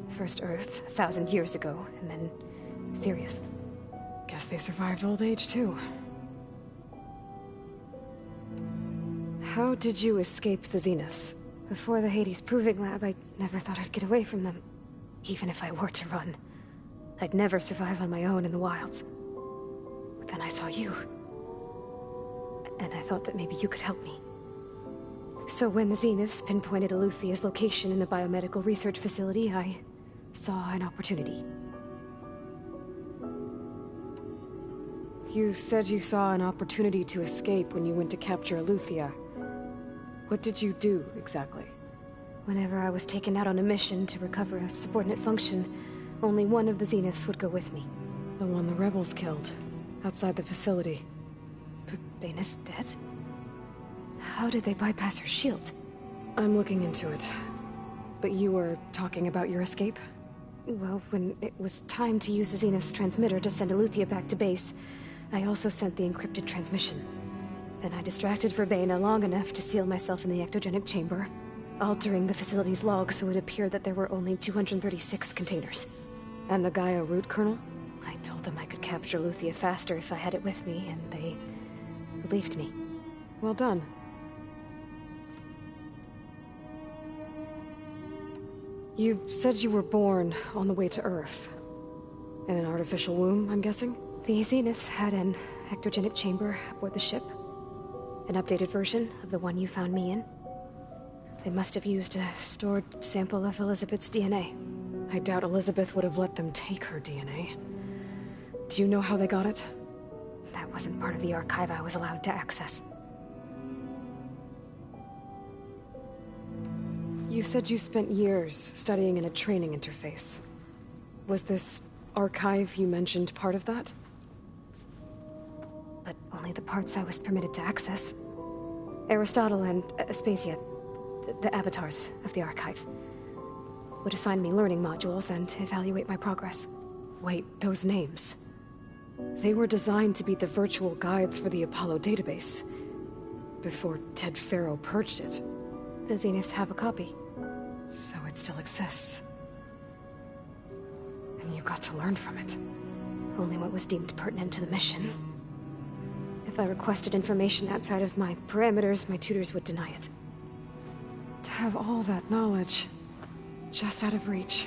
First Earth, 1,000 years ago, and then Sirius. Guess they survived old age, too. How did you escape the Zeniths? Before the Hades Proving Lab, I never thought I'd get away from them. Even if I were to run. I'd never survive on my own in the wilds. But then I saw you. And I thought that maybe you could help me. So when the Zeniths pinpointed Eluthia's location in the biomedical research facility, I saw an opportunity. You said you saw an opportunity to escape when you went to capture Eluthia. What did you do, exactly? Whenever I was taken out on a mission to recover a subordinate function, only one of the Zeniths would go with me. The one the rebels killed, outside the facility. Baina's dead? How did they bypass her shield? I'm looking into it. But you were talking about your escape? Well, when it was time to use the Zenith's transmitter to send Eluthia back to base, I also sent the encrypted transmission. Then I distracted Verbena long enough to seal myself in the ectogenic chamber, altering the facility's log so it appeared that there were only 236 containers. And the Gaia root kernel? I told them I could capture Eluthia faster if I had it with me, and they believed me. Well done. You said you were born on the way to Earth. In an artificial womb, I'm guessing? The Zeniths had an ectogenic chamber aboard the ship. An updated version of the one you found me in. They must have used a stored sample of Elizabeth's DNA. I doubt Elizabeth would have let them take her DNA. Do you know how they got it? That wasn't part of the archive I was allowed to access. You said you spent years studying in a training interface. Was this archive you mentioned part of that? But only the parts I was permitted to access. Aristotle and Aspasia, the avatars of the archive, would assign me learning modules and evaluate my progress. Wait, those names. They were designed to be the virtual guides for the Apollo database, before Ted Faro purged it. The Zeniths have a copy. So it still exists. And you got to learn from it. Only what was deemed pertinent to the mission. If I requested information outside of my parameters, my tutors would deny it. To have all that knowledge, just out of reach.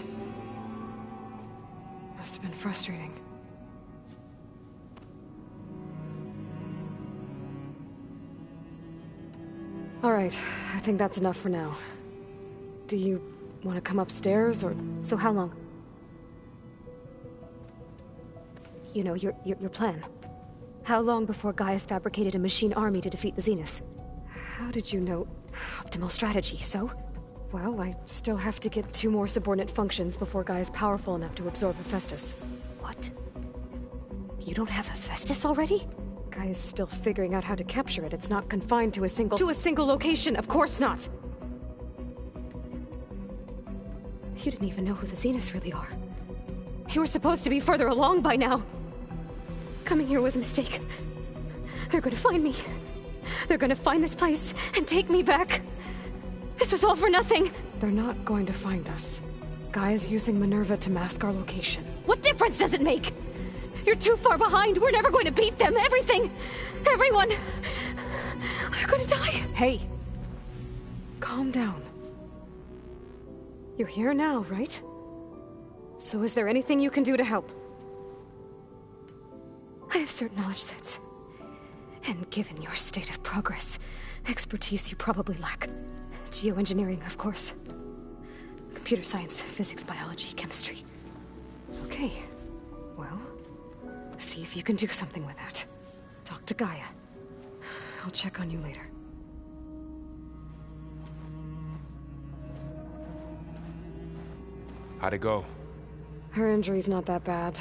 Must have been frustrating. All right, I think that's enough for now. Do you want to come upstairs, or... So how long? You know, your plan. How long before Gaia's fabricated a machine army to defeat the Zeniths? How did you know? Optimal strategy, so? Well, I still have to get 2 more subordinate functions before Gaia's powerful enough to absorb Hephaestus. What? You don't have Hephaestus already? Gaia's still figuring out how to capture it. It's not confined to a single... To a single location! Of course not! You didn't even know who the Zeniths really are. You were supposed to be further along by now! Coming here was a mistake. They're gonna find me. They're gonna find this place and take me back. This was all for nothing! They're not going to find us. Gaia's using Minerva to mask our location. What difference does it make? You're too far behind. We're never going to beat them. Everything. Everyone. They're going to die. Hey. Calm down. You're here now, right? So is there anything you can do to help? I have certain knowledge sets. And given your state of progress, expertise you probably lack. Geoengineering, of course. Computer science, physics, biology, chemistry. Okay. Well... see if you can do something with that. Talk to Gaia. I'll check on you later. How'd it go? Her injury's not that bad,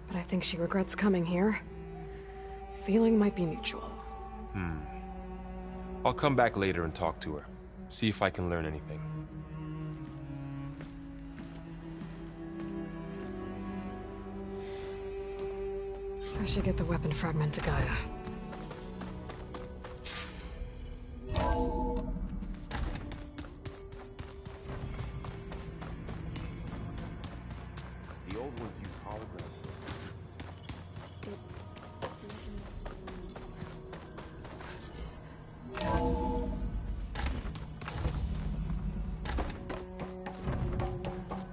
but I think she regrets coming here. Feeling might be mutual. I'll come back later and talk to her. See if I can learn anything. I should get the weapon fragment to Gaia. The old ones use holograms.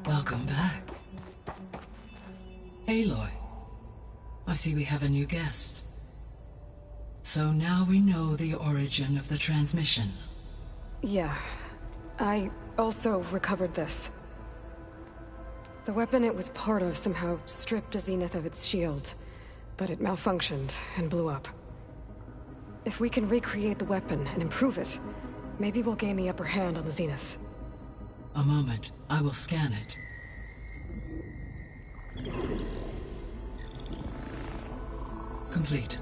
Welcome back. Aloy. I see we have a new guest. So now we know the origin of the transmission. Yeah. I also recovered this. The weapon it was part of somehow stripped a Zenith of its shield, but it malfunctioned and blew up. If we can recreate the weapon and improve it, maybe we'll gain the upper hand on the Zeniths. A moment. I will scan it. Complete.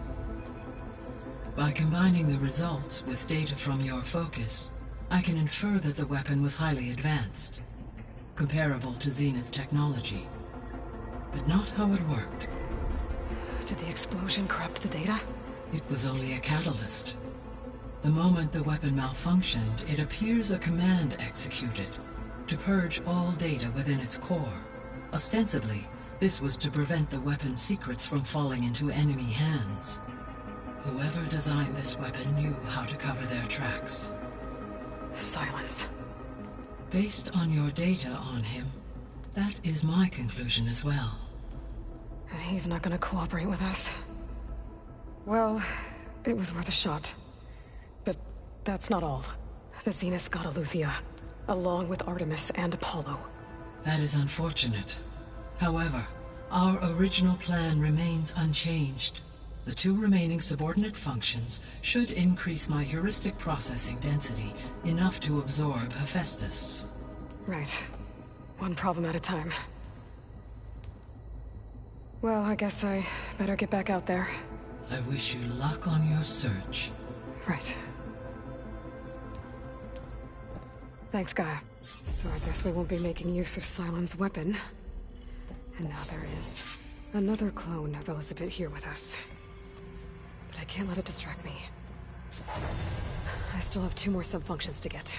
By combining the results with data from your focus, I can infer that the weapon was highly advanced, comparable to Zenith technology, but not how it worked. Did the explosion corrupt the data? It was only a catalyst. The moment the weapon malfunctioned, it appears a command executed to purge all data within its core. Ostensibly, this was to prevent the weapon's secrets from falling into enemy hands. Whoever designed this weapon knew how to cover their tracks. Silence. Based on your data on him, that is my conclusion as well. And he's not gonna cooperate with us. Well, it was worth a shot. But that's not all. The Zeniths got Aletheia, along with Artemis and Apollo. That is unfortunate. However, our original plan remains unchanged. The 2 remaining subordinate functions should increase my heuristic processing density enough to absorb Hephaestus. Right. One problem at a time. Well, I guess I better get back out there. I wish you luck on your search. Right. Thanks, Gaia. So I guess we won't be making use of Cylon's weapon. And now there is another clone of Elizabeth here with us. But I can't let it distract me. I still have 2 more subfunctions to get.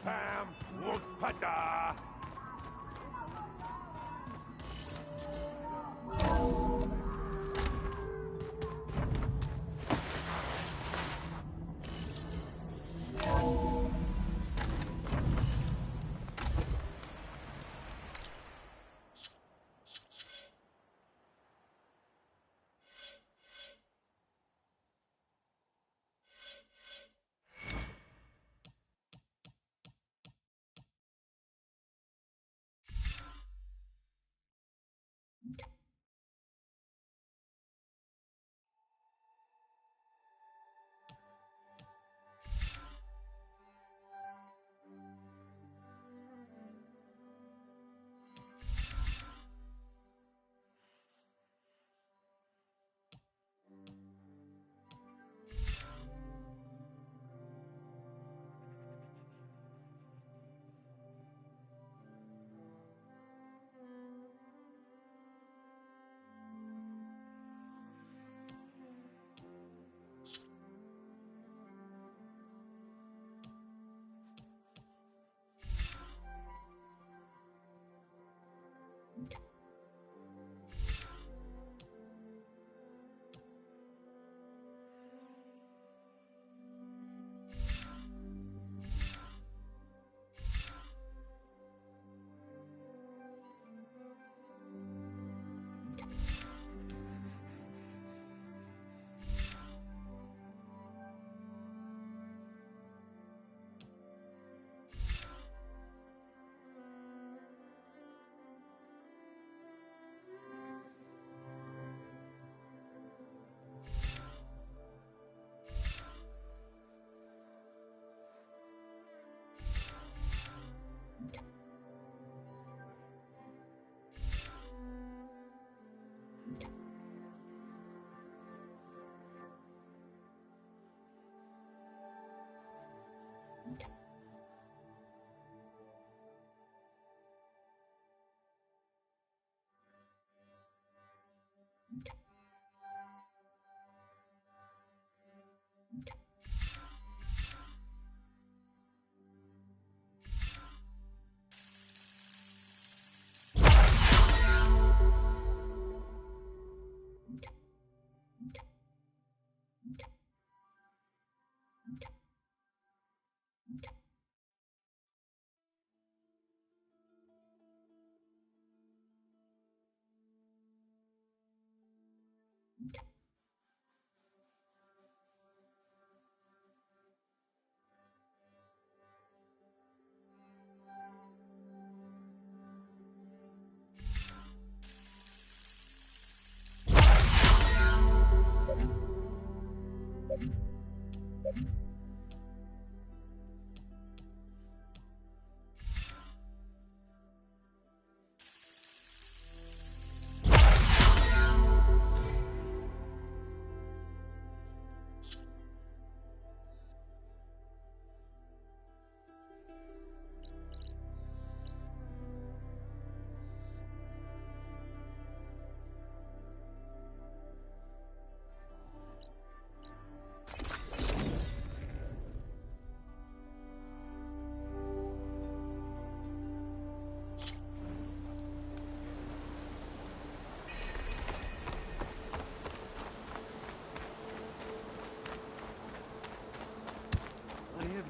Pam, Wukpada.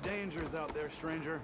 Dangers out there, stranger.